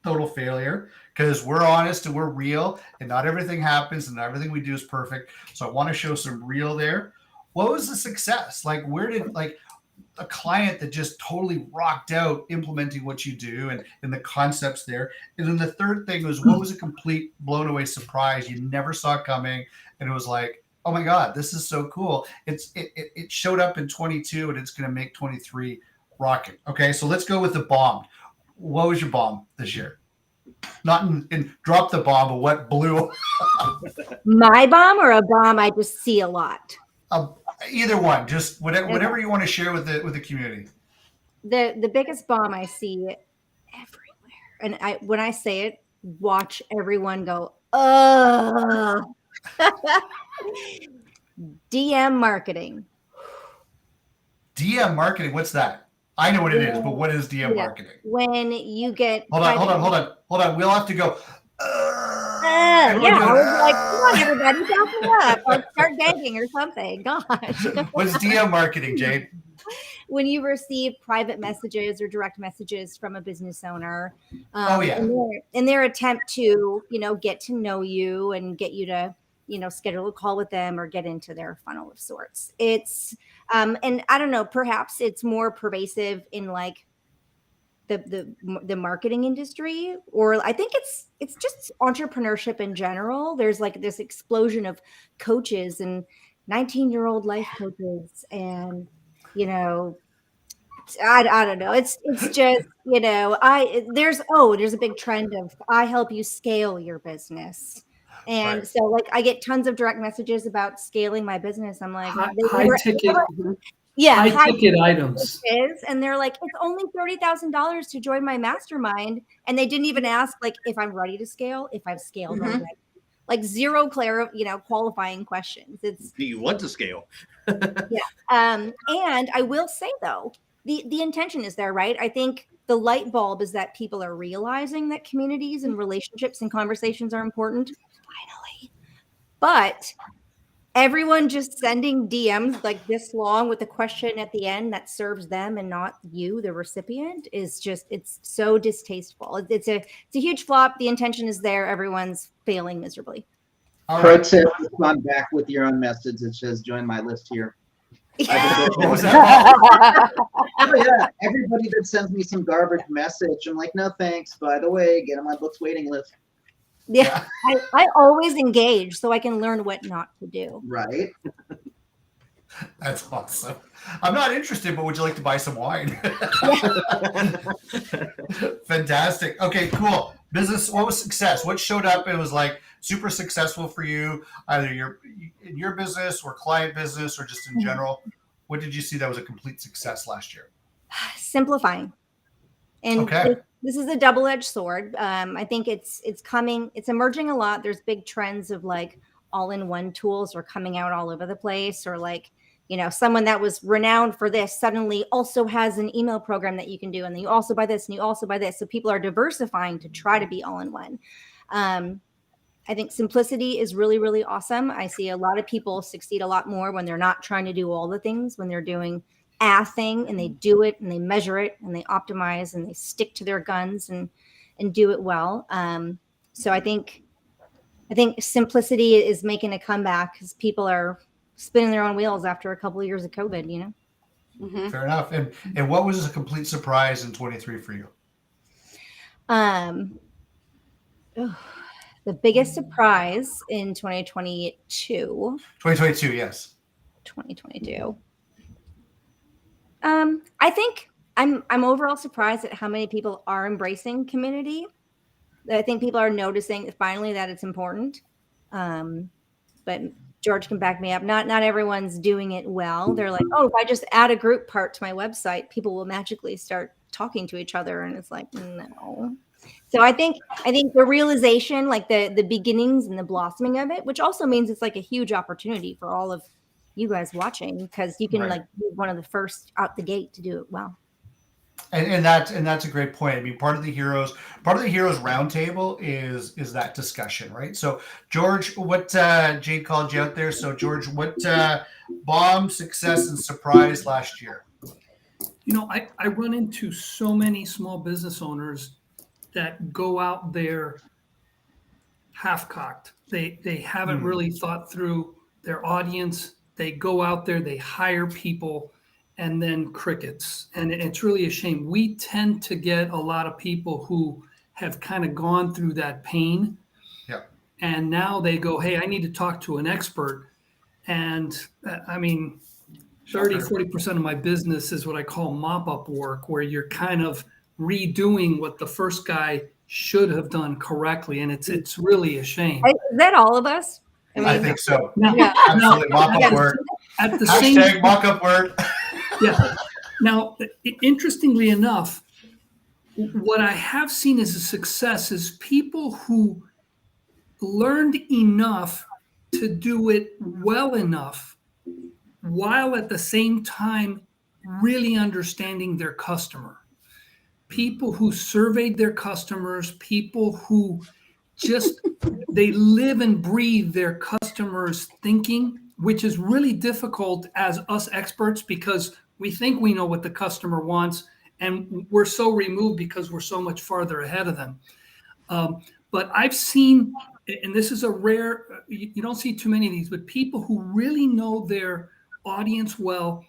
total failure, because we're honest and we're real, and not everything happens and not everything we do is perfect. So I want to show some real there. What was the success? Like, where did, like, a client that just totally rocked out implementing what you do and the concepts there? And then the third thing was, what was a complete blown away surprise you never saw coming, and it was like, oh my God, this is so cool. It showed up in 22 and it's going to make 23 rocket. Okay, so let's go with the bomb. What was your bomb this year? Not in drop the bomb, but what blew? My bomb, or a bomb I just see a lot? Either one, just whatever you want to share with the community. The biggest bomb I see everywhere, and when I say it, watch everyone go, DM marketing. DM marketing, what's that? I know what it is, but what is DM marketing? When you get hold on. We'll have to go. I was like, come on, everybody, back me up. Or start gagging or something. Gosh. What's DM marketing, Jade? When you receive private messages or direct messages from a business owner, in their attempt to, get to know you and get you to, schedule a call with them or get into their funnel of sorts. It's, and I don't know, perhaps it's more pervasive in like the marketing industry, or I think it's just entrepreneurship in general. There's like this explosion of coaches and 19-year-old life coaches and you know, I don't know. It's just, you know, there's a big trend of I help you scale your business. And Right. so like I get tons of direct messages about scaling my business. I'm like, High ticket, yeah, high ticket items. and they're like, it's only $30,000 to join my mastermind. And they didn't even ask like if I'm ready to scale, if I've scaled already. Like zero qualifying questions. It's Do you want to scale? yeah. And I will say though, the intention is there, right? I think the light bulb is that people are realizing that communities and relationships and conversations are important. Finally. But everyone just sending DMs like this long with a question at the end that serves them and not you, the recipient, is just, it's so distasteful. It's a huge flop. The intention is there. Everyone's failing miserably. All Pro right. tip: respond back with your own message that says "Join my list here." What was that? Oh yeah, everybody that sends me some garbage message, I'm like, no thanks. By the way, get on my books waiting list. Yeah, I always engage so I can learn what not to do. Right. That's awesome. I'm not interested, but would you like to buy some wine? Fantastic. Okay, cool. Business, what was success? What showed up and was like super successful for you, either in your business or client business or just in general? What did you see that was a complete success last year? Simplifying. And Okay. this is a double-edged sword. I think it's emerging a lot. There's big trends of like all-in-one tools are coming out all over the place, or like, you know, someone that was renowned for this suddenly also has an email program that you can do, and then you also buy this and you also buy this. So people are diversifying to try to be all-in-one. I think simplicity is really, really awesome. I see a lot of people succeed a lot more when they're not trying to do all the things, when they're doing a thing and they do it and they measure it and they optimize and they stick to their guns and do it well. So I think simplicity is making a comeback because people are spinning their own wheels after a couple of years of COVID, you know? Fair enough. And what was a complete surprise in 23 for you? The biggest surprise in 2022. 2022, yes. 2022. I think I'm overall surprised at how many people are embracing community. I think people are noticing finally that it's important. But George can back me up. Not everyone's doing it well. They're like, oh, if I just add a group part to my website, people will magically start talking to each other. And it's like, no. So I think the realization, like the beginnings and the blossoming of it, which also means it's like a huge opportunity for all of you guys watching, because you can like be one of the first out the gate to do it well. And that's a great point. I mean, part of the heroes roundtable is that discussion, right? So George, what Jade called you out there. So George, what bomb, success, and surprise last year? You know, I run into so many small business owners that go out there half-cocked. They haven't really thought through their audience. They go out there, they hire people, and then crickets. And it's really a shame. We tend to get a lot of people who have kind of gone through that pain. Yeah. And now they go, hey, I need to talk to an expert. And I mean, 30-40% of my business is what I call mop-up work, where you're kind of redoing what the first guy should have done correctly. And it's really a shame. Is that all of us? I think so. Now, Absolutely. Mock-up word. At the Hashtag same mock-up word. Yeah. Now, interestingly enough, what I have seen as a success is people who learned enough to do it well enough, while at the same time really understanding their customer. People who surveyed their customers, people who just, they live and breathe their customers' thinking, which is really difficult as us experts, because we think we know what the customer wants, and we're so removed because we're so much farther ahead of them. But I've seen, and this is a rare, you don't see too many of these, but people who really know their audience well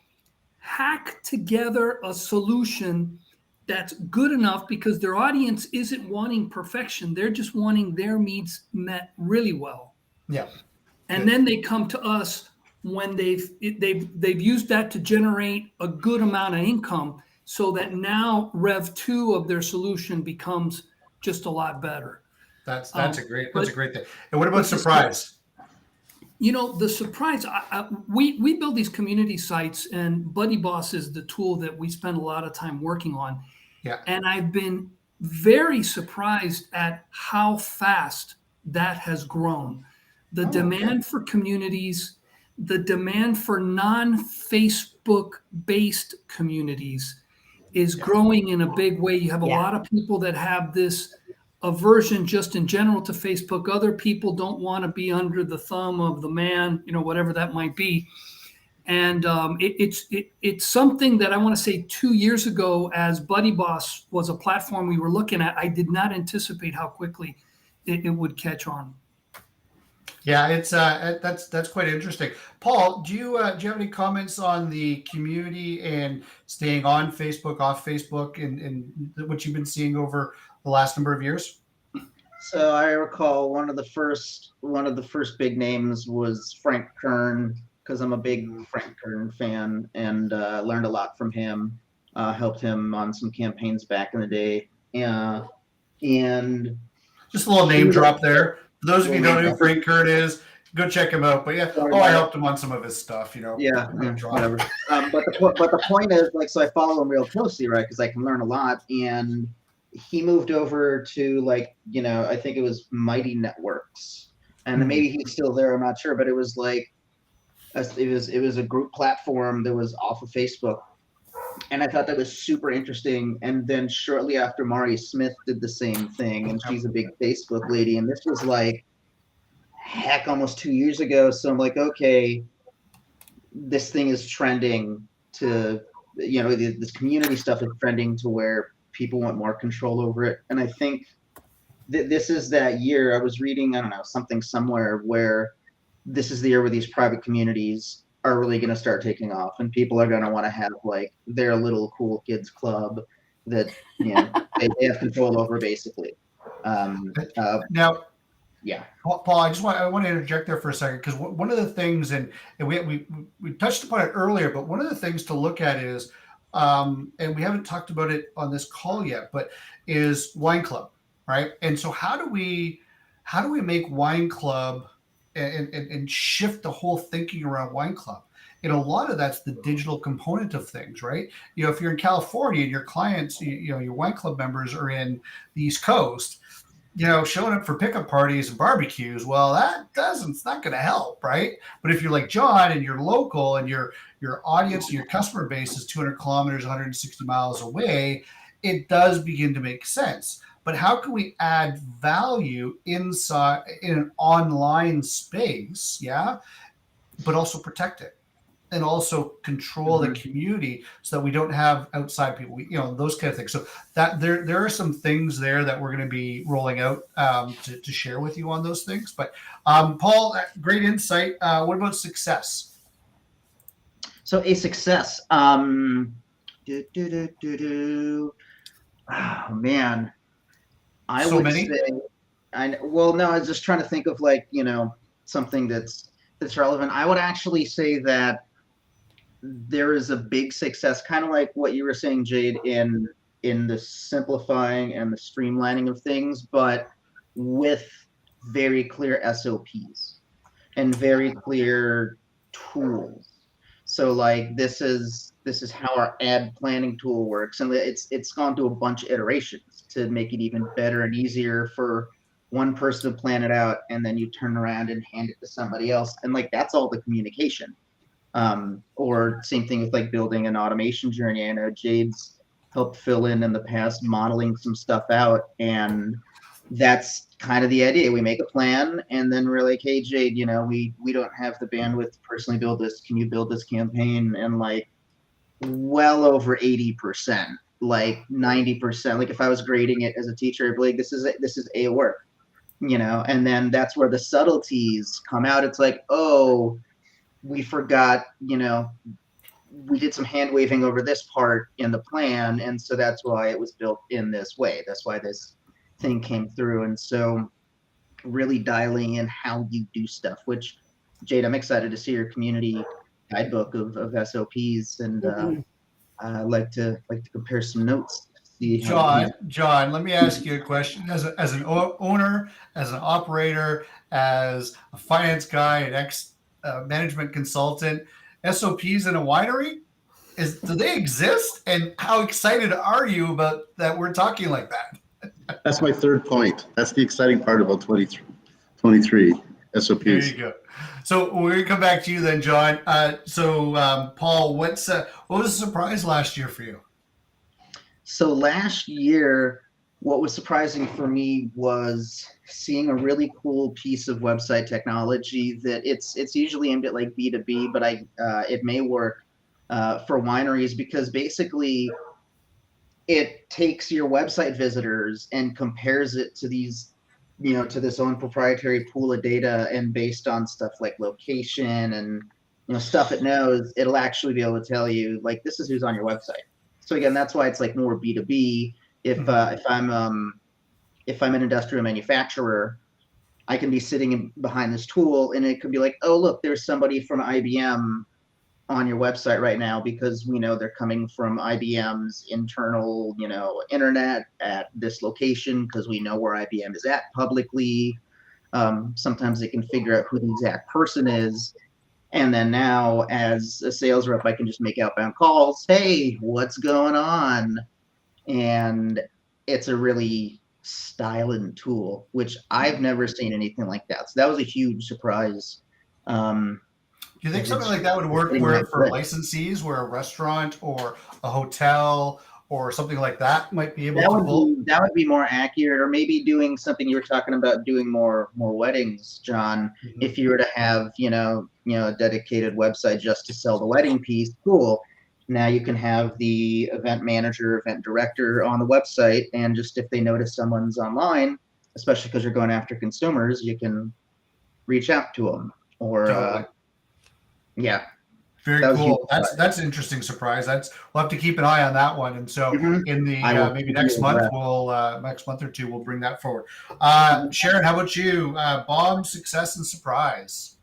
hack together a solution that's good enough, because their audience isn't wanting perfection. They're just wanting their needs met really well. Yeah. And then they come to us when they've used that to generate a good amount of income, so that now Rev 2 of their solution becomes just a lot better. That's Um, a great but- thing. And what about but the- surprise? The surprise, we build these community sites, and Buddy Boss is the tool that we spend a lot of time working on. Yeah. And I've been very surprised at how fast that has grown. The demand for communities, the demand for non-Facebook based communities is growing in a big way. You have a lot of people that have this aversion just in general to Facebook. Other people don't want to be under the thumb of the man, whatever that might be. And it's something that I want to say 2 years ago, as Buddy Boss was a platform we were looking at, I did not anticipate how quickly it would catch on. Yeah, it's that's quite interesting. Paul, do you have any comments on the community and staying on Facebook, off Facebook, and what you've been seeing over the last number of years? So I recall one of the first big names was Frank Kern, because I'm a big Frank Kern fan, and learned a lot from him. Helped him on some campaigns back in the day. And Just a little name drop there. For those of you who don't know who Frank Kern is, go check him out. But yeah, I helped him on some of his stuff, Yeah, whatever. But the point is, like, so I follow him real closely, right? Because I can learn a lot. And he moved over to, like, I think it was Mighty Networks, and maybe he's still there. I'm not sure, but it was like it was a group platform that was off of Facebook. And I thought that was super interesting. And then shortly after, Mari Smith did the same thing, and she's a big Facebook lady. And this was like, heck, almost 2 years ago. So I'm like, okay, this thing is trending to, this community stuff is trending to where people want more control over it. And I think this is that year. I was reading, I don't know, something somewhere where this is the year where these private communities are really going to start taking off, and people are going to want to have like their little cool kids club that they have control over, basically. Now, yeah, Paul, I want to interject there for a second, because one of the things, and we touched upon it earlier, but one of the things to look at is, and we haven't talked about it on this call yet, but is Wine Club, right? And so how do we make Wine Club and shift the whole thinking around Wine Club? And a lot of that's the digital component of things, right? If you're in California and your clients, your Wine Club members are in the East Coast, showing up for pickup parties and barbecues, well, it's not going to help, right? But if you're like John and you're local and your audience and your customer base is 200 kilometers, 160 miles away, it does begin to make sense. But how can we add value inside in an online space, but also protect it and also control the community so that we don't have outside people, those kind of things. So that there are some things there that we're going to be rolling out to share with you on those things. But Paul, great insight. What about success? So a success. Oh man. I would say, no, I was just trying to think of like, something that's relevant. I would actually say that there is a big success, kind of like what you were saying, Jade, in the simplifying and the streamlining of things, but with very clear SOPs and very clear tools. So like this is how our ad planning tool works, and it's gone through a bunch of iterations to make it even better and easier for one person to plan it out, and then you turn around and hand it to somebody else, and like that's all the communication. Or same thing with like building an automation journey. I know Jade's helped fill in the past, modeling some stuff out, and that's kind of the idea. We make a plan, and then we're like, hey Jade, we don't have the bandwidth to personally build this. Can you build this campaign? And like well over 80%, like 90%. Like if I was grading it as a teacher, I'd be like, this is a work, and then that's where the subtleties come out. It's like, oh, we forgot, we did some hand waving over this part in the plan, and so that's why it was built in this way. That's why this thing came through. And so really dialing in how you do stuff, which Jade, I'm excited to see your community guidebook of SOPs, and I'd like to compare some notes. See how John, let me ask you a question. As an owner, as an operator, as a finance guy, an ex management consultant, SOPs in a winery, do they exist? And how excited are you about that we're talking like that? That's my third point. That's the exciting part about 23 SOPs. There you go. So we're gonna come back to you then, John. Paul, what was a surprise last year for you? So last year, what was surprising for me was seeing a really cool piece of website technology that it's usually aimed at like B2B, but it may work for wineries, because basically it takes your website visitors and compares it to these, to this own proprietary pool of data, and based on stuff like location and stuff it knows, it'll actually be able to tell you like, this is who's on your website. So again, that's why it's like more B2B. If I'm an industrial manufacturer, I can be sitting behind this tool, and it could be like, oh look, there's somebody from IBM on your website right now, because we know they're coming from IBM's internal, internet at this location, because we know where IBM is at publicly. Sometimes they can figure out who the exact person is. And then now, as a sales rep, I can just make outbound calls. Hey, what's going on? And it's a really styling tool, which I've never seen anything like that. So that was a huge surprise. Do you think something like that would work for licensees, where a restaurant or a hotel or something like that might be able to pull? That would be more accurate, or maybe doing something you were talking about, doing more weddings, John. Mm-hmm. If you were to have, a dedicated website just to sell the wedding piece, cool. Now you can have the event manager, event director on the website, and just if they notice someone's online, especially because you're going after consumers, you can reach out to them. Or totally. Yeah. Very cool. That's an interesting surprise. We'll have to keep an eye on that one. And so in the maybe next month, next month or two, we'll bring that forward. Sharon, how about you? Bomb, success, and surprise.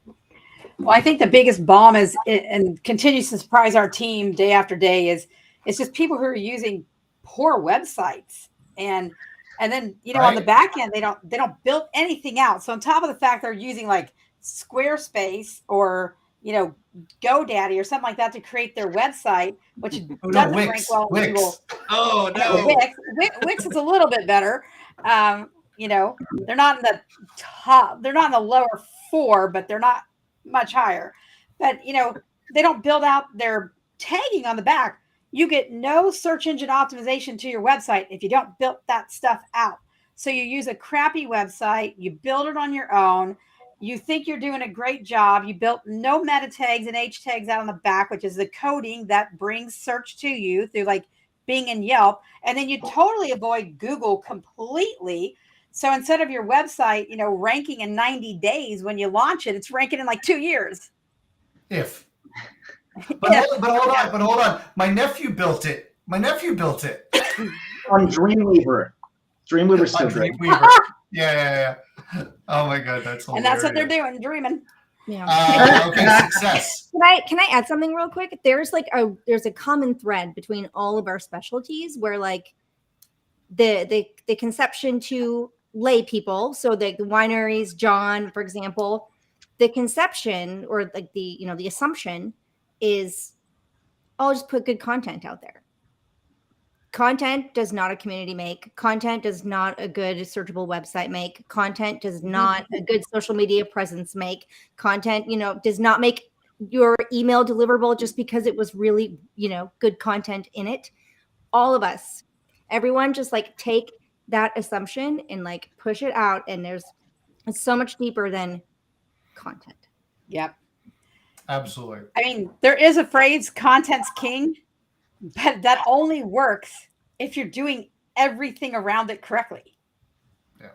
Well, I think the biggest bomb is, and continues to surprise our team day after day, is it's just people who are using poor websites, and then on the back end they don't build anything out. So on top of the fact they're using like Squarespace or GoDaddy or something like that to create their website, which doesn't rank well. Wix. Oh no, Wix is a little bit better. They're not in the top. They're not in the lower 4, but they're not much higher. But they don't build out their tagging on the back. You get no search engine optimization to your website if you don't build that stuff out. So you use a crappy website, you build it on your own. You think you're doing a great job. You built no meta tags and H tags out on the back, which is the coding that brings search to you through like Bing and Yelp. And then you totally avoid Google completely. So instead of your website, ranking in 90 days when you launch it, it's ranking in like 2 years. But hold on. My nephew built it. On Dreamweaver. Dreamweaver's still great. Yeah. Oh my God, that's hilarious. And that's what they're doing, dreaming. Yeah. Okay, success. Can I add something real quick? There's a common thread between all of our specialties, where like the conception to lay people, so the wineries, John, for example, the conception or like the assumption is, I'll just put good content out there. Content does not a community make. Content does not a good searchable website make. Content does not a good social media presence make. Content, does not make your email deliverable just because it was really, good content in it. All of us, everyone, just like take that assumption and like push it out. And it's so much deeper than content. Yep. Absolutely. I mean, there is a phrase, content's king. But that only works if you're doing everything around it correctly. Yeah.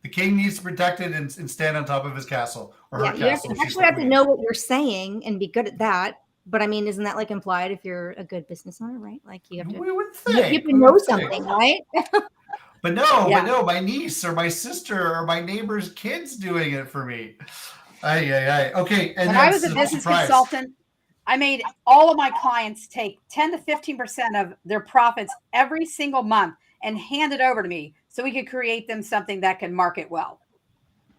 The king needs to protect it and stand on top of his castle. Or her You castle. actually have to know what you're saying and be good at that. But I mean, isn't that like implied if you're a good business owner, right? Like you have to, we would think. you have to know something, right? But no, my niece or my sister or my neighbor's kids doing it for me. Okay, and When I was that's a a business surprise. consultant, I made all of my clients take 10 to 15% of their profits every single month and hand it over to me so we could create them something that can market well.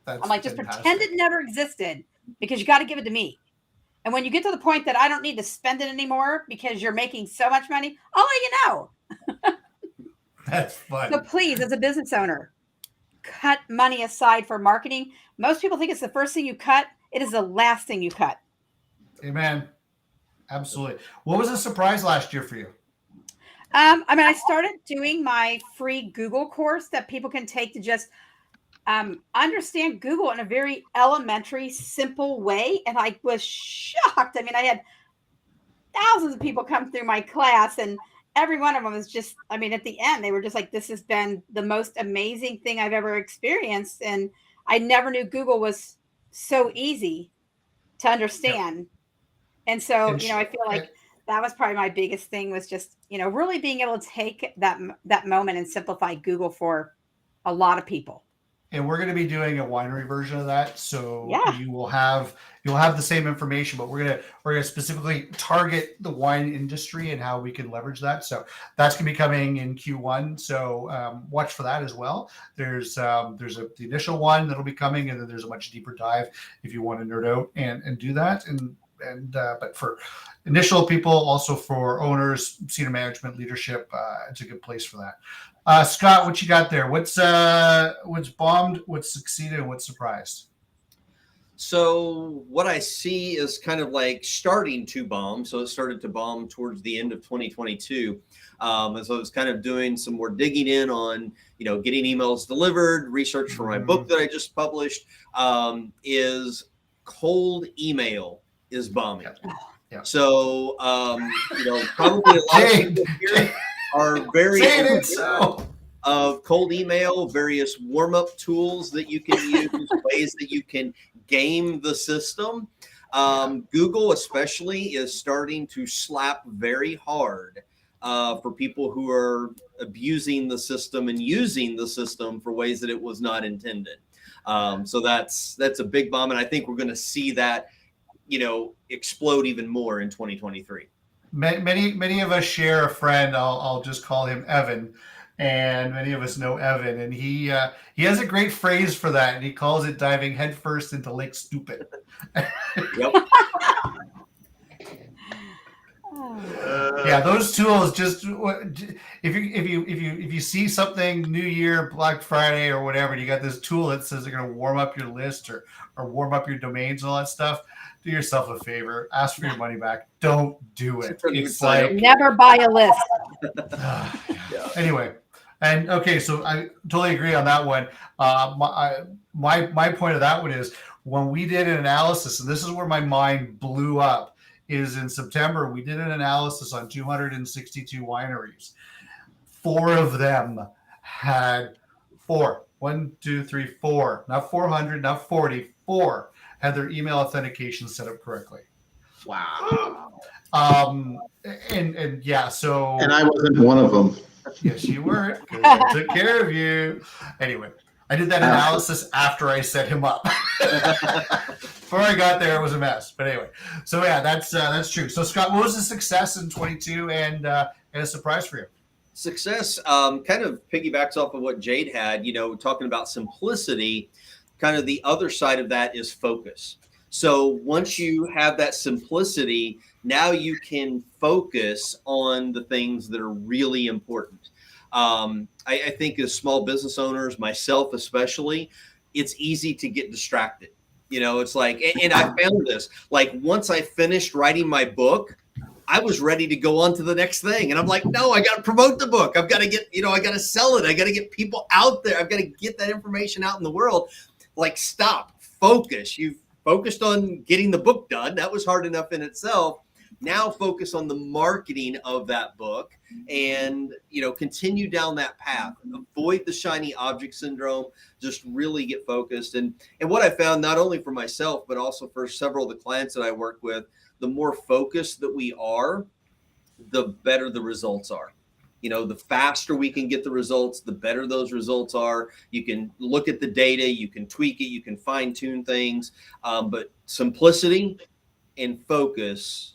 That's I'm like, just fantastic. pretend it never existed because you got to give it to me. And when you get to the point that I don't need to spend it anymore because you're making so much money, I'll let you know. That's fun. So please, as a business owner, cut money aside for marketing. Most people think it's the first thing you cut. It is the last thing you cut. Amen. Absolutely. What was a surprise last year for you? I started doing my free Google course that people can take to just understand Google in a very elementary, simple way. And I was shocked. I mean, I had thousands of people come through my class, and every one of them was just, I mean, at the end, they were just like, this has been the most amazing thing I've ever experienced. And I never knew Google was so easy to understand. Yep. And so, I feel like that was probably my biggest thing, was just, really being able to take that moment and simplify Google for a lot of people. And we're going to be doing a winery version of that, so yeah. you'll have the same information, but we're gonna specifically target the wine industry and how we can leverage that. So that's going to be coming in Q1. So watch for that as well. There's the initial one that'll be coming, and then there's a much deeper dive if you want to nerd out and do that. But for initial people, also for owners, senior management, leadership, it's a good place for that. Scott, what you got there? What's bombed, what's succeeded, and what's surprised? So what I see is kind of like starting to bomb. So it started to bomb towards the end of 2022. And so I was kind of doing some more digging in on, getting emails delivered, research for my book that I just published, is cold email is bombing. Yeah. So, probably a lot of people here are very of cold email, various warm-up tools that you can use, ways that you can game the system. Google especially is starting to slap very hard for people who are abusing the system and using the system for ways that it was not intended. So that's a big bomb, and I think we're going to see that explode even more in 2023. Many of us share a friend. I'll just call him Evan, and many of us know Evan, and he has a great phrase for that, and he calls it diving headfirst into Lake Stupid. Yep. Yeah, those tools, just if you see something New Year, Black Friday, or whatever, and you got this tool that says they're going to warm up your list or warm up your domains and all that stuff, do yourself a favor, ask for your money back. Don't do it. It's like never buy a list. Anyway, and okay, so I totally agree on that one. My point of that one is when we did an analysis, and this is where my mind blew up, is in September, we did an analysis on 262 wineries. 4 of them had 4. 1, 2, 3, 4. Not 400, not 40. 4 had their email authentication set up correctly. Wow. And yeah, so. And I wasn't one of them. Yes, you were, because I took care of you. Anyway, I did that analysis after I set him up. Before I got there, it was a mess. But anyway, so yeah, that's true. So Scott, what was the success in 22 and a surprise for you? Success kind of piggybacks off of what Jade had, talking about simplicity. Kind of the other side of that is focus. So once you have that simplicity, now you can focus on the things that are really important. I think as small business owners, myself especially, it's easy to get distracted. It's like, and I found this, like once I finished writing my book, I was ready to go on to the next thing. And I'm like, no, I got to promote the book. I've got to get, I got to sell it. I got to get people out there. I've got to get that information out in the world. Like, stop, focus. You've focused on getting the book done. That was hard enough in itself. Now focus on the marketing of that book and, continue down that path. Avoid the shiny object syndrome. Just really get focused. And what I found, not only for myself, but also for several of the clients that I work with, the more focused that we are, the better the results are. The faster we can get the results, the better those results are. You can look at the data, you can tweak it, you can fine tune things, but simplicity and focus,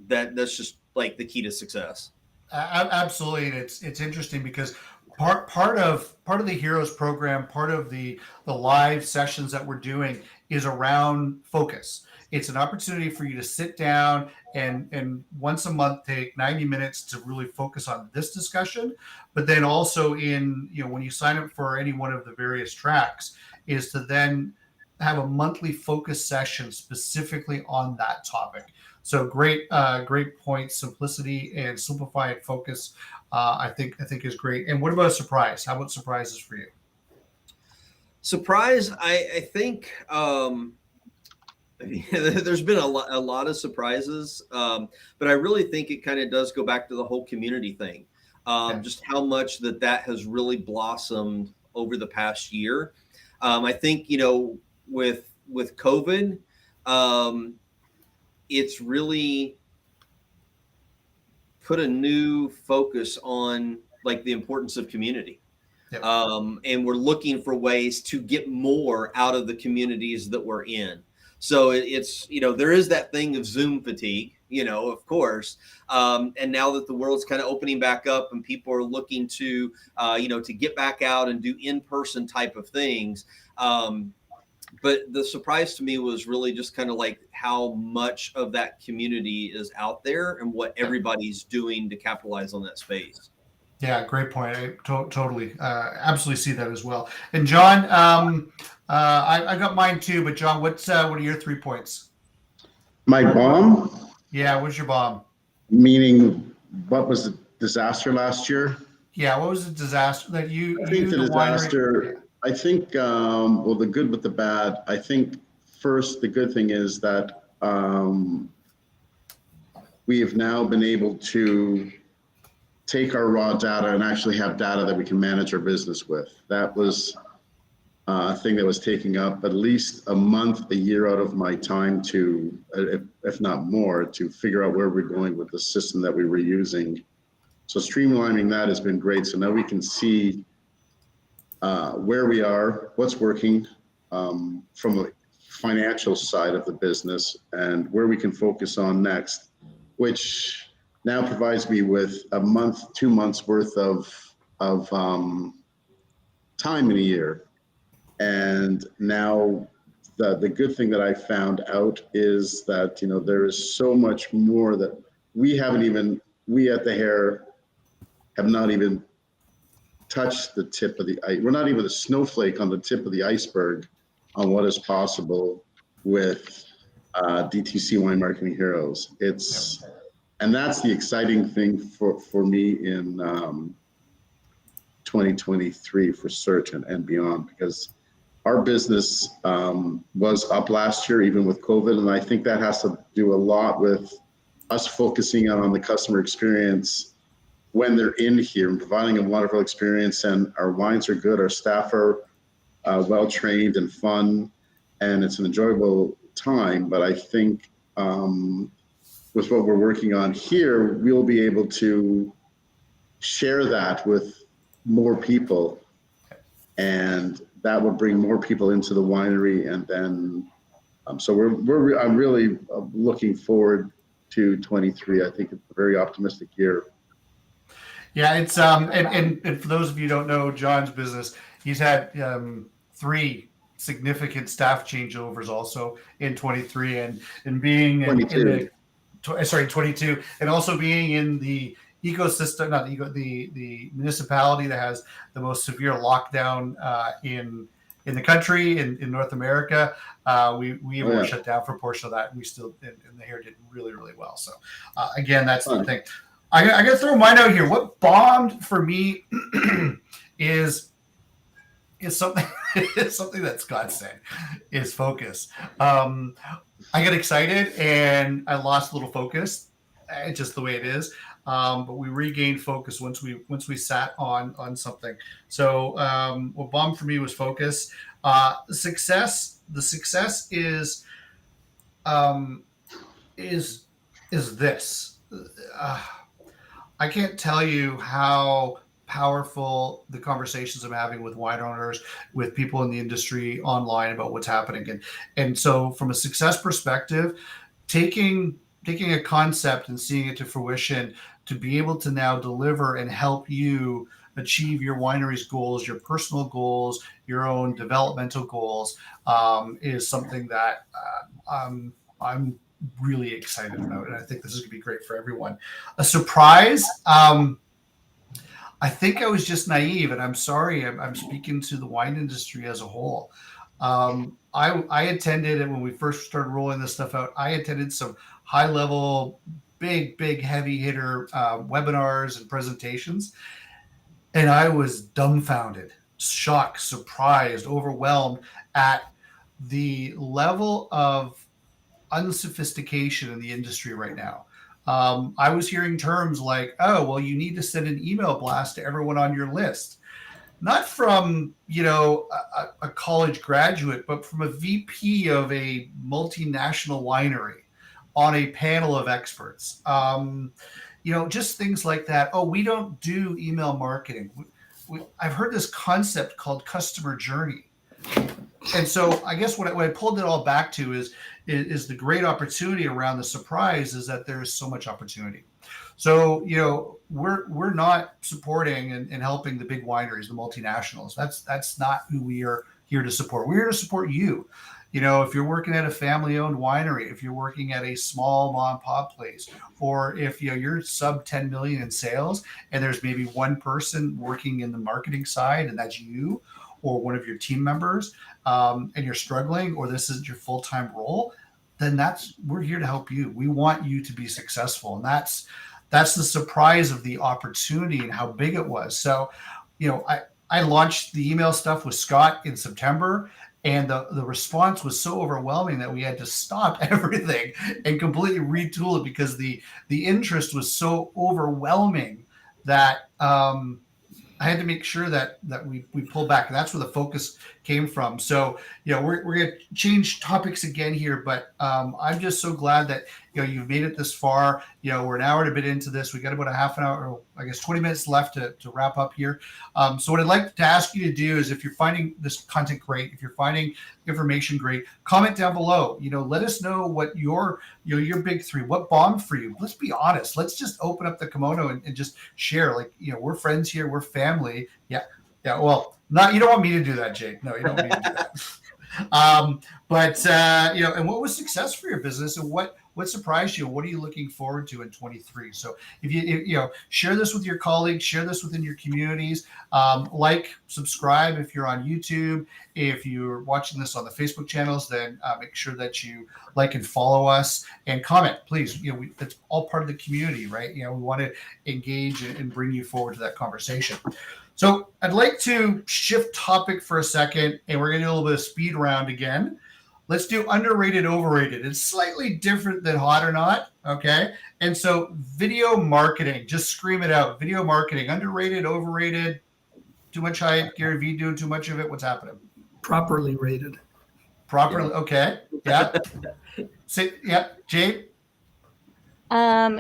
that's just like the key to success. Absolutely, and it's interesting because part of the Heroes program, part of the live sessions that we're doing is around focus. It's an opportunity for you to sit down and once a month take 90 minutes to really focus on this discussion, but then also when you sign up for any one of the various tracks is to then have a monthly focus session specifically on that topic. So great point. Simplicity and simplified focus, I think is great. And what about a surprise? How about surprises for you? Surprise, I think there's been a lot of surprises, but I really think it kind of does go back to the whole community thing. Just how much that has really blossomed over the past year. I think with COVID, it's really put a new focus on like the importance of community. Yep. And we're looking for ways to get more out of the communities that we're in. So it's, there is that thing of Zoom fatigue, of course. And now that the world's kind of opening back up and people are looking to, to get back out and do in-person type of things. But the surprise to me was really just kind of like how much of that community is out there and what everybody's doing to capitalize on that space. Yeah, great point. I totally, absolutely see that as well. And John, I got mine too. But John, what are your 3 points? My bomb? Yeah, what's your bomb? Meaning, what was the disaster last year? Yeah, what was the disaster that you? I think the disaster. Yeah. I think well, the good with the bad. I think first the good thing is that we have now been able to take our raw data and actually have data that we can manage our business with. That was a thing that was taking up at least a month, a year out of my time to, if not more, to figure out where we're going with the system that we were using. So streamlining that has been great. So now we can see where we are, what's working from a financial side of the business, and where we can focus on next, which now provides me with a month, 2 months worth of time in a year. And now the good thing that I found out is that, there is so much more that we at the Hair have not even touched the tip of the ice. We're not even a snowflake on the tip of the iceberg on what is possible with DTC Wine Marketing Heroes. And that's the exciting thing for me in 2023 for certain and beyond, because our business was up last year, even with COVID. And I think that has to do a lot with us focusing on the customer experience when they're in here and providing a wonderful experience. And our wines are good. Our staff are well-trained and fun, and it's an enjoyable time. But I think with what we're working on here, we'll be able to share that with more people, and that will bring more people into the winery. And then, so I'm really looking forward to 23. I think it's a very optimistic year. Yeah, it's and for those of you who don't know John's business, he's had 3 significant staff changeovers also in 23, and being in the 22, and also being in the ecosystem, the municipality that has the most severe lockdown in the country, in North America. We were shut down for a portion of that, and we still in the Hair did really, really well. So again, that's the thing. I got to throw mine out here. What bombed for me is something that Scott said, is focus. I get excited and I lost a little focus. It's just the way it is. But we regained focus once we sat on something. So what bombed for me was focus. The success is this. I can't tell you how powerful the conversations I'm having with wine owners, with people in the industry online about what's happening. And so from a success perspective, taking a concept and seeing it to fruition, to be able to now deliver and help you achieve your winery's goals, your personal goals, your own developmental goals, is something that I'm really excited about. And I think this is going to be great for everyone. A surprise. I think I was just naive, and I'm sorry. I'm speaking to the wine industry as a whole. I attended, and when we first started rolling this stuff out, I attended some high level, big, heavy hitter webinars and presentations, and I was dumbfounded, shocked, surprised, overwhelmed at the level of unsophistication in the industry right now. I was hearing terms like, "Oh, well, you need to send an email blast to everyone on your list," not from a college graduate, but from a VP of a multinational winery on a panel of experts. Just things like that. Oh, we don't do email marketing. I've heard this concept called customer journey. And so I guess what I pulled it all back to is the great opportunity around the surprise is that there is so much opportunity. So, we're not supporting and helping the big wineries, the multinationals. That's not who we are here to support. We're here to support you. If you're working at a family-owned winery, if you're working at a small mom and pop place, or if you're sub 10 million in sales and there's maybe one person working in the marketing side and that's you or one of your team members, and you're struggling, or this isn't your full-time role, then we're here to help you. We want you to be successful. And that's the surprise of the opportunity and how big it was. So, I launched the email stuff with Scott in September, and the response was so overwhelming that we had to stop everything and completely retool it because the interest was so overwhelming that I had to make sure that we pull back. And that's where the focus came from. So, we're going to change topics again here, but I'm just so glad that, you've made it this far. We're an hour and a bit into this. We got about a half an hour, or I guess 20 minutes left to wrap up here. So what I'd like to ask you to do is, if you're finding this content great, if you're finding information great, comment down below. Let us know what your big three, what bombed for you. Let's be honest. Let's just open up the kimono and just share. Like, we're friends here. We're family. Yeah. Well, you don't want me to do that, Jake. No, you don't want me to do that. But and what was success for your business, and what surprised you? What are you looking forward to in 23? So if you share this with your colleagues, share this within your communities, subscribe if you're on YouTube. If you're watching this on the Facebook channels, then make sure that you like and follow us, and comment, please. It's all part of the community, right? We want to engage and bring you forward to that conversation. So I'd like to shift topic for a second, and we're going to do a little bit of speed round again. Let's do underrated, overrated. It's slightly different than hot or not, okay? And so video marketing, just scream it out. Video marketing, underrated, overrated, too much hype, Gary Vee doing too much of it. What's happening? Properly rated. Properly, okay. Yeah. Jade?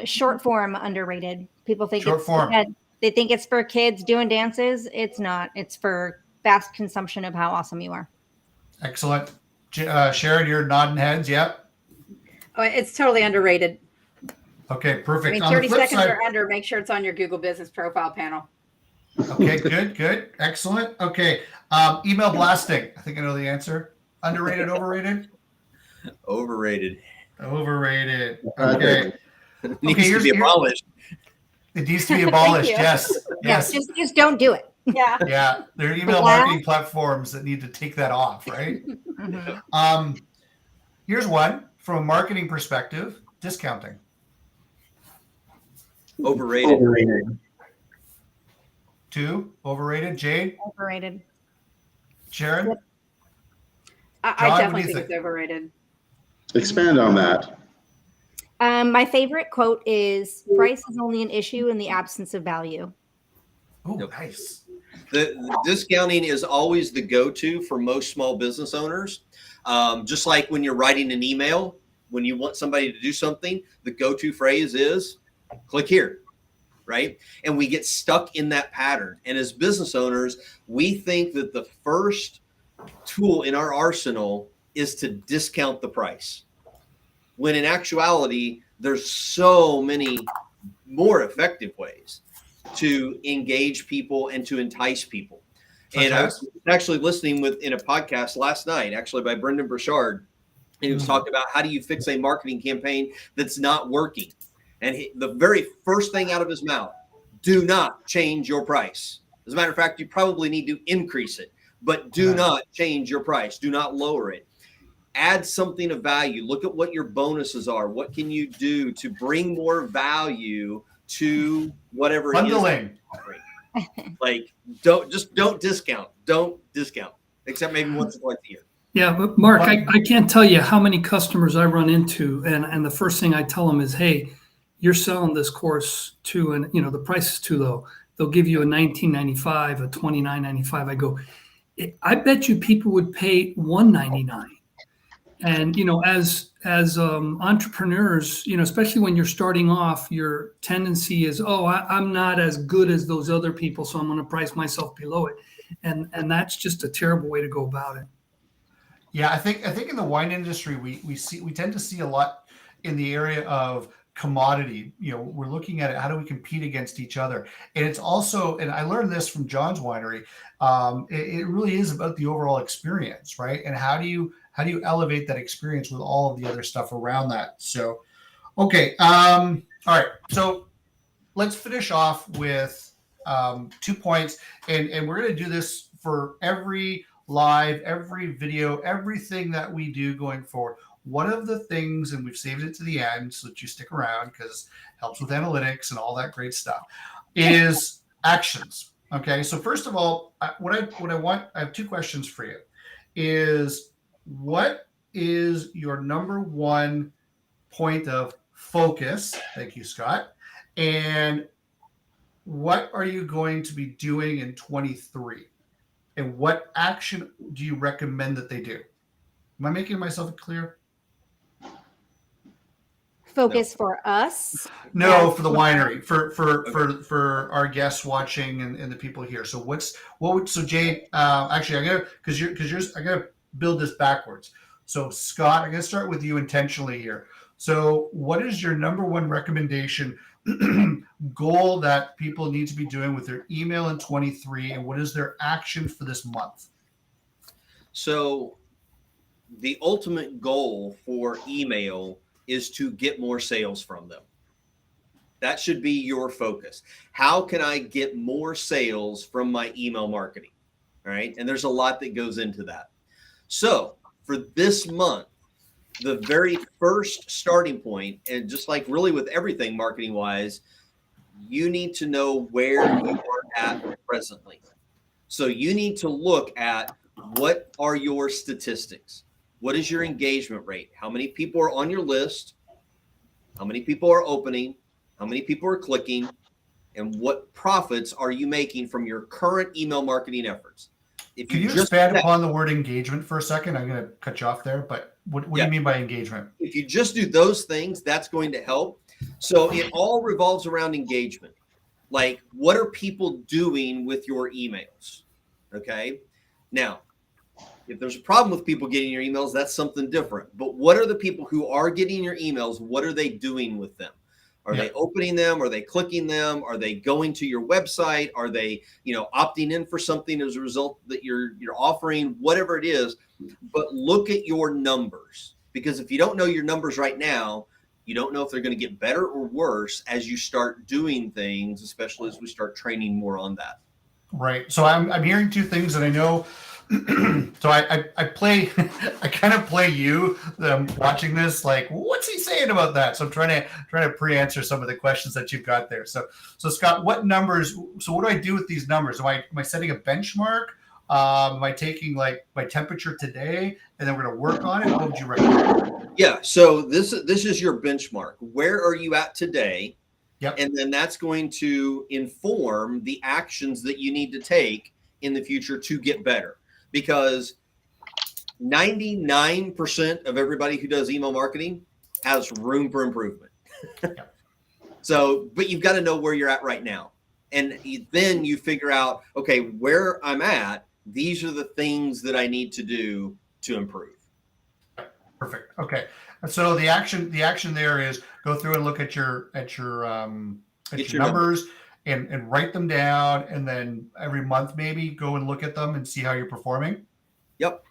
Short form underrated. People think Short form. They think it's for kids doing dances. It's not. It's for fast consumption of how awesome you are. Excellent. Sharon, you're nodding heads. Yep. Oh, it's totally underrated. Okay, perfect. 30 seconds or under, make sure it's on your Google Business Profile panel. Okay, good. Excellent. Okay. Email blasting. I think I know the answer. Underrated, overrated? Overrated. Overrated. Okay. It needs to be abolished. It needs to be abolished. Yes. Just don't do it. Yeah. Yeah. There are email marketing platforms that need to take that off, right? Mm-hmm. Here's one from a marketing perspective: discounting. Overrated. 2, overrated. Jade? Overrated. Sharon? I definitely think it's overrated. Expand on that. My favorite quote is, "Price is only an issue in the absence of value." Oh, nice. The discounting is always the go-to for most small business owners. Just like when you're writing an email, when you want somebody to do something, the go-to phrase is "click here," right? And we get stuck in that pattern. And as business owners, we think that the first tool in our arsenal is to discount the price, when in actuality, there's so many more effective ways to engage people and to entice people. And I was actually listening in a podcast last night, actually by Brendan Burchard, and he was talking about how do you fix a marketing campaign that's not working. And the very first thing out of his mouth, do not change your price. As a matter of fact, you probably need to increase it, but do not change your price. Do not lower it. Add something of value. Look at what your bonuses are. What can you do to bring more value to whatever Bundling. It is? Like, don't discount. Don't discount, except maybe once or twice a year. Yeah, but Mark, I can't tell you how many customers I run into, and the first thing I tell them is, hey, you're selling this course to, and you know, the price is too low. They'll give you a $19.95, a $29.95. I go, I bet you people would pay $199. And you know, as entrepreneurs, you know, especially when you're starting off, your tendency is, oh, I'm not as good as those other people, so I'm going to price myself below it, and that's just a terrible way to go about it. Yeah, I think in the wine industry, we tend to see a lot in the area of commodity. You know, we're looking at it. How do we compete against each other? And it's also, and I learned this from John's winery. It really is about the overall experience, right? And how do you elevate that experience with all of the other stuff around that? So, okay, all right. So let's finish off with 2 points, and we're going to do this for every live, every video, everything that we do going forward. One of the things, and we've saved it to the end so that you stick around because it helps with analytics and all that great stuff, is actions. Okay, so first of all, what I want, I have 2 questions for you. Is what is your number one point of focus? Thank you, Scott. And what are you going to be doing in 23? And what action do you recommend that they do? Am I making myself clear? Focus for us? No, for the winery, for our guests watching and the people here. So so Jade, actually I gotta build this backwards. So Scott, I'm gonna start with you intentionally here. So what is your number one recommendation goal that people need to be doing with their email in 23, and what is their action for this month? So the ultimate goal for email is to get more sales from them. That should be your focus. How can I get more sales from my email marketing? All right. And there's a lot that goes into that. So for this month, the very first starting point, and just like really with everything marketing wise, you need to know where you are at presently. So you need to look at what are your statistics? What is your engagement rate? How many people are on your list? How many people are opening? How many people are clicking? And what profits are you making from your current email marketing efforts? Can you expand upon the word engagement for a second? I'm going to cut you off there, but what do you mean by engagement? If you just do those things, that's going to help. So it all revolves around engagement. Like, what are people doing with your emails? Okay. Now, if there's a problem with people getting your emails, that's something different. But what are the people who are getting your emails? What are they doing with them? Are they opening them? Are they clicking them? Are they going to your website? Are they, opting in for something as a result that you're offering, whatever it is? But look at your numbers, because if you don't know your numbers right now, you don't know if they're going to get better or worse as you start doing things, especially as we start training more on that. Right. So I'm hearing 2 things that I know. So I kind of play you watching this, like, what's he saying about that? So I'm trying to pre-answer some of the questions that you've got there. So Scott, what numbers? So what do I do with these numbers? Am I setting a benchmark? Am I taking like my temperature today, and then we're going to work on it? What would you recommend? Yeah. So this is your benchmark. Where are you at today? Yep. And then that's going to inform the actions that you need to take in the future to get better. Because 99% of everybody who does email marketing has room for improvement. So, but you've got to know where you're at right now. And then you figure out, okay, where I'm at, these are the things that I need to do to improve. Perfect. Okay. So the action there is go through and look at your numbers and write them down, and then every month maybe go and look at them and see how you're performing. Yep.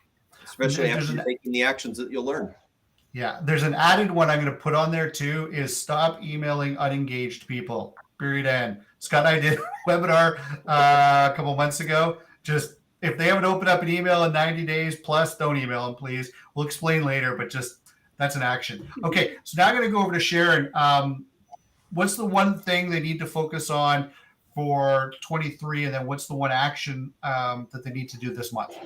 Especially after you're taking the actions that you'll learn. Yeah. There's an added one I'm going to put on there too, is stop emailing unengaged people. Period. End. Scott and I did a webinar a couple months ago. Just if they haven't opened up an email in 90 days plus, don't email them, please. We'll explain later, but just that's an action. Okay, so now I'm going to go over to Sharon. What's the one thing they need to focus on for 23, and then what's the one action that they need to do this month?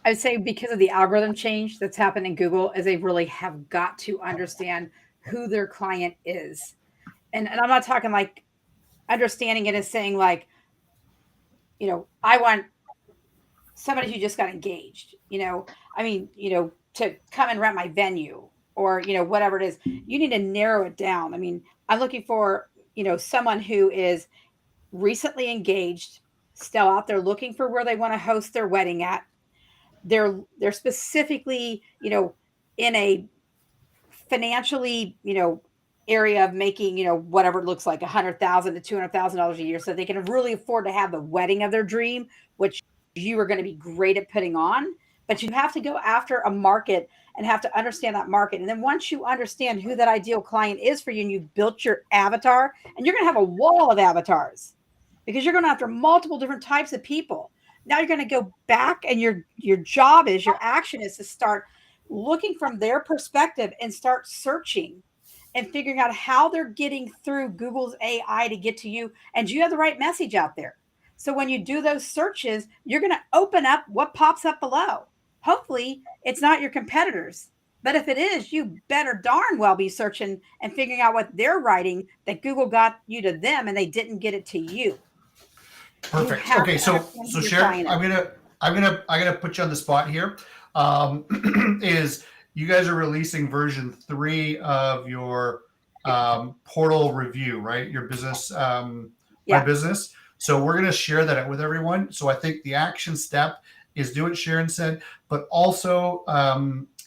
I would say because of the algorithm change that's happened in Google, is they really have got to understand who their client is. And I'm not talking like understanding it as saying like, you know, I want somebody who just got engaged, you know, I mean, you know, to come and rent my venue or, you know, whatever it is. You need to narrow it down. I mean, I'm looking for, you know, someone who is recently engaged, still out there looking for where they want to host their wedding at. They're specifically, you know, in a financially, you know, area of making, you know, whatever it looks like, $100,000 to $200,000 a year, so they can really afford to have the wedding of their dream, which you are going to be great at putting on. But you have to go after a market and have to understand that market. And then once you understand who that ideal client is for you, and you've built your avatar, and you're going to have a wall of avatars because you're going after multiple different types of people. Now you're going to go back, and your job is, your action is to start looking from their perspective and start searching and figuring out how they're getting through Google's AI to get to you. And do you have the right message out there? So when you do those searches, you're going to open up what pops up below. Hopefully it's not your competitors, but if it is, you better darn well be searching and figuring out what they're writing that Google got you to them and they didn't get it to you. Perfect. Okay, so Sharon, I'm gonna put you on the spot here. Is you guys are releasing version 3 of your portal review, right? Your business, my business. So we're going to share that with everyone. So I think the action step is do what Sharon said, but also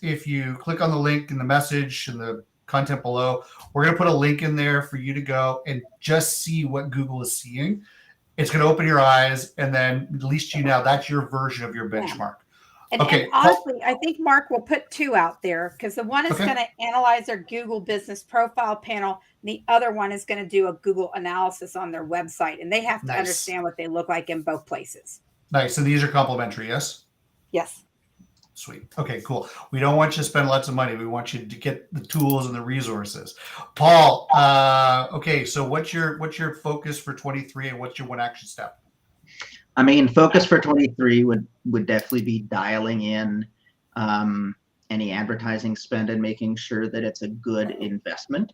if you click on the link in the message and the content below, we're going to put a link in there for you to go and just see what Google is seeing. It's going to open your eyes, and then at least you know that's your version of your benchmark. And honestly, I think Mark will put 2 out there, because the one is going to analyze their Google business profile panel. And the other one is going to do a Google analysis on their website. And they have to understand what they look like in both places. Nice. And these are complimentary, yes? Yes. Sweet. Okay, cool. We don't want you to spend lots of money. We want you to get the tools and the resources. Paul, okay, so what's your focus for 23, and what's your one action step? I mean, focus for 23 would definitely be dialing in any advertising spend and making sure that it's a good investment.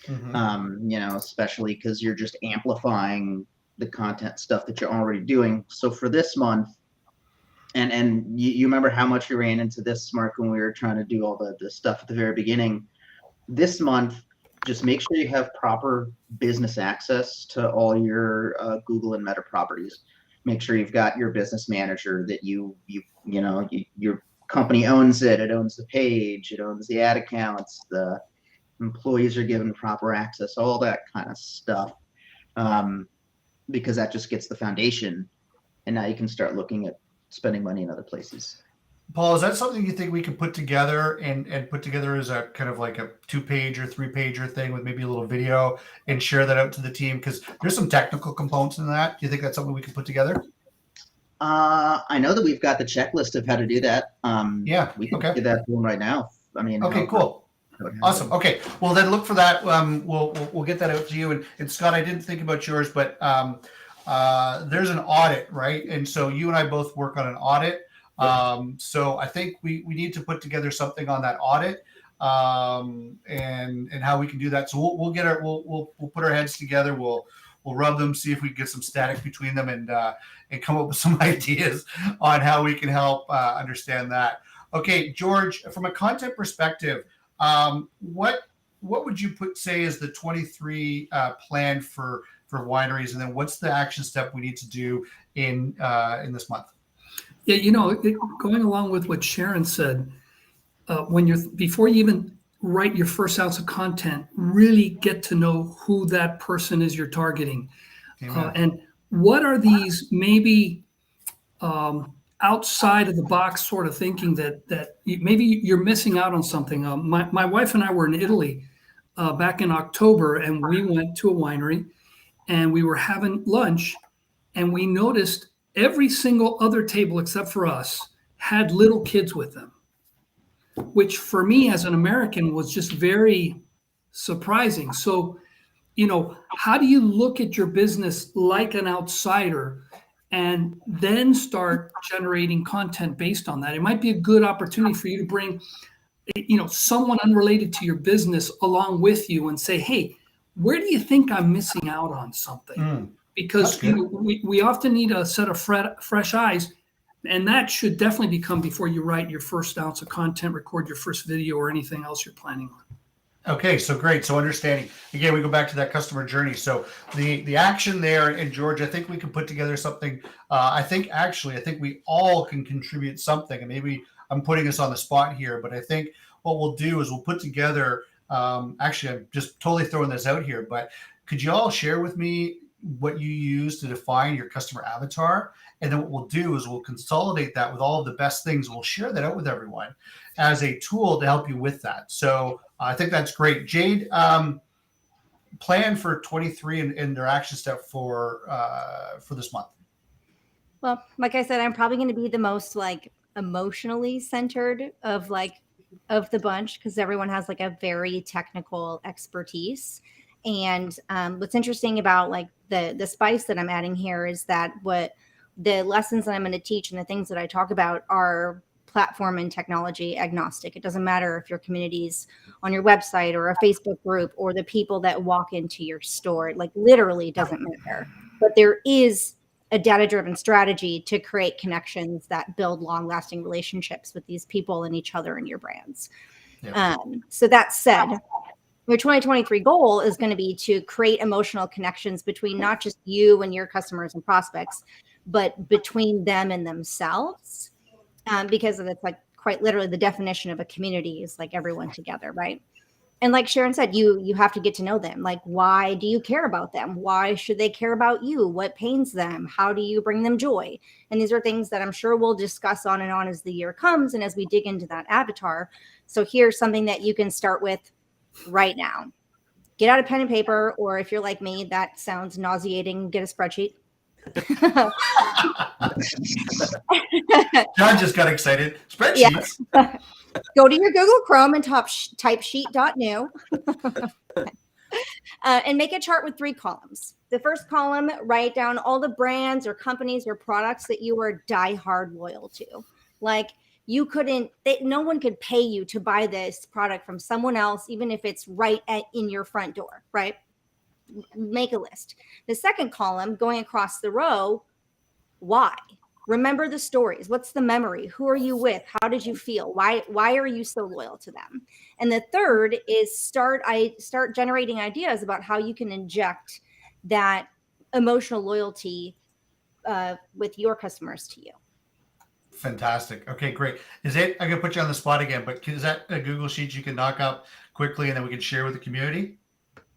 Mm-hmm. You know, especially because you're just amplifying the content stuff that you're already doing. So for this month, and you remember how much you ran into this, Mark, when we were trying to do all the stuff at the very beginning. This month, just make sure you have proper business access to all your Google and Meta properties. Make sure you've got your business manager, that your company owns it. It owns the page. It owns the ad accounts. The employees are given proper access, all that kind of stuff, because that just gets the foundation. And now you can start looking at spending money in other places. Paul, is that something you think we can put together and put together as a kind of like a 2-page or 3-pager thing with maybe a little video and share that out to the team? Because there's some technical components in that. Do you think that's something we can put together? I know that we've got the checklist of how to do that. We can do that to them right now. I mean, okay, cool. Awesome. Okay. Well, then look for that. We'll get that out to you. And Scott, I didn't think about yours, but there's an audit, right? And so you and I both work on an audit. So I think we need to put together something on that audit and how we can do that. So we'll put our heads together. We'll rub them, see if we can get some static between them, and come up with some ideas on how we can help understand that. Okay, George, from a content perspective, what what would you say is the 23 plan for wineries, and then what's the action step we need to do in this month? Yeah, going along with what Sharon said, before you even write your first ounce of content, really get to know who that person is you're targeting, and what are these maybe outside of the box sort of thinking that maybe you're missing out on something. My wife and I were in Italy back in October, and we went to a winery, and we were having lunch, and we noticed every single other table except for us had little kids with them, which for me as an American was just very surprising. So, how do you look at your business like an outsider and then start generating content based on that? It might be a good opportunity for you to bring, someone unrelated to your business along with you and say, hey, where do you think I'm missing out on something? Because we often need a set of fresh eyes, and that should definitely become before you write your first ounce of content, record your first video, or anything else you're planning on. Okay, so great. So understanding, again, we go back to that customer journey. So the action there, and George, I think we can put together something. I think we all can contribute something, and maybe I'm putting us on the spot here, but I think what we'll do is we'll put together, actually, I'm just totally throwing this out here, but could you all share with me what you use to define your customer avatar? And then what we'll do is we'll consolidate that with all of the best things. We'll share that out with everyone as a tool to help you with that. So I think that's great. Jade, plan for 23 and their action step for this month. Well, like I said, I'm probably going to be the most emotionally centered of the bunch, because everyone has a very technical expertise. And what's interesting about the spice that I'm adding here is that what the lessons that I'm going to teach and the things that I talk about are platform and technology agnostic. It doesn't matter if your community's on your website or a Facebook group or the people that walk into your store. It literally doesn't matter. But there is a data-driven strategy to create connections that build long-lasting relationships with these people and each other and your brands. Yeah. So that said, your 2023 goal is going to be to create emotional connections between not just you and your customers and prospects, but between them and themselves. Because it's quite literally the definition of a community is everyone together, right? And like Sharon said, you have to get to know them. Why do you care about them? Why should they care about you? What pains them? How do you bring them joy? And these are things that I'm sure we'll discuss on and on as the year comes and as we dig into that avatar. So here's something that you can start with right now. Get out a pen and paper, or if you're like me, that sounds nauseating, get a spreadsheet. John just got excited. Spreadsheets. Yeah. Go to your Google Chrome and type sheet.new and make a chart with 3 columns. The first column, write down all the brands or companies or products that you are diehard loyal to. No one could pay you to buy this product from someone else, even if it's in your front door, right? Make a list. The second column, going across the row, why? Remember the stories. What's the memory? Who are you with? How did you feel? Why are you so loyal to them? And the third is start generating ideas about how you can inject that emotional loyalty with your customers to you. Fantastic. Okay, great. I'm going to put you on the spot again, but is that a Google Sheet you can knock up quickly and then we can share with the community?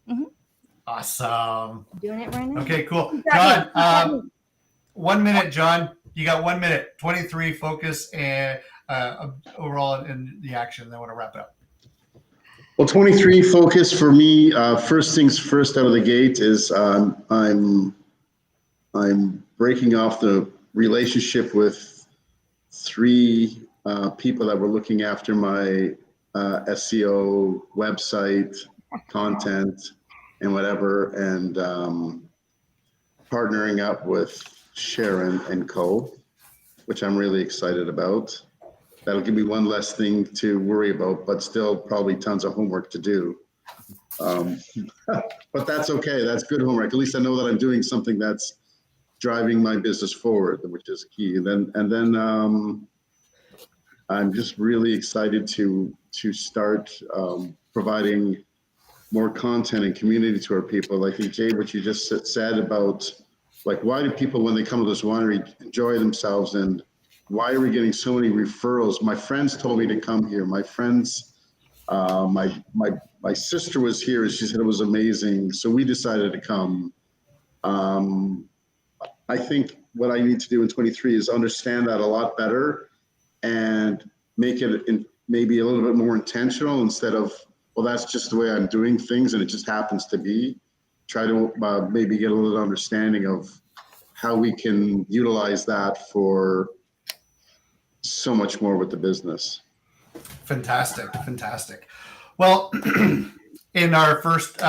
Mm-hmm. Awesome. I'm doing it right now. Okay, cool. John, 1 minute, John. You got 1 minute. 23 focus and overall in the action. Then I want to wrap it up. Well, 23 focus for me. First things first out of the gate is I'm breaking off the relationship with 3 people that were looking after my SEO, website, content, and whatever, and partnering up with Sharon and Co., which I'm really excited about. That'll give me one less thing to worry about, but still probably tons of homework to do. But that's okay. That's good homework. At least I know that I'm doing something that's driving my business forward, which is key. And then I'm just really excited to start providing more content and community to our people. I think, Jay, what you just said about, like, why do people, when they come to this winery, enjoy themselves, and why are we getting so many referrals? My friends told me to come here. My friends, my sister was here, and she said it was amazing. So we decided to come. I think what I need to do in 23 is understand that a lot better and make it maybe a little bit more intentional instead of, well, that's just the way I'm doing things and it just happens to be. Try to maybe get a little understanding of how we can utilize that for so much more with the business. Fantastic. Well, in our first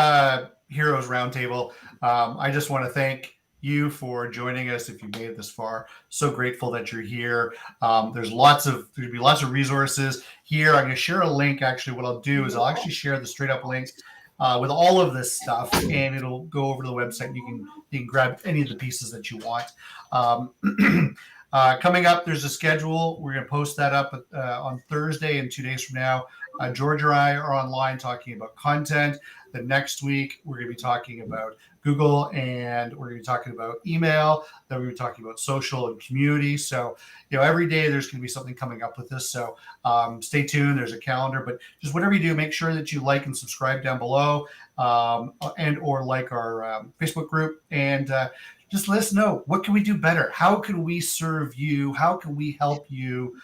Heroes Roundtable, I just want to thank you for joining us. If you made it this far, so grateful that you're here. There's going to be lots of resources here. I'm going to share a link. Actually, what I'll do is I'll actually share the straight up links with all of this stuff, and it'll go over to the website. You can grab any of the pieces that you want. Coming up, there's a schedule. We're going to post that up on Thursday, and 2 days from now, George and I are online talking about content. The next week, we're going to be talking about Google, and we're going to be talking about email. Then we're going to be talking about social and community. So, every day there's going to be something coming up with this. So stay tuned. There's a calendar, but just whatever you do, make sure that you like and subscribe down below, and or like our Facebook group, and just let us know, what can we do better? How can we serve you? How can we help you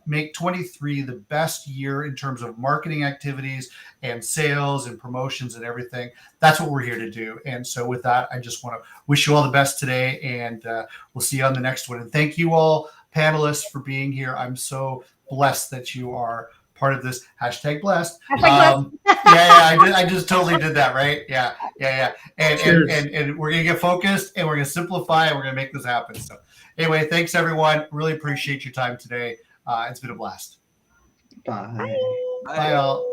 make 23 the best year in terms of marketing activities and sales and promotions and everything? That's what we're here to do. And so with that, I just want to wish you all the best today, and we'll see you on the next one. And thank you all panelists for being here. I'm so blessed that you are part of this #blessed. I just totally did that, right? Yeah. And we're gonna get focused, and we're gonna simplify, and we're gonna make this happen. So anyway, thanks everyone. Really appreciate your time today. It's been a blast. Bye. Bye all.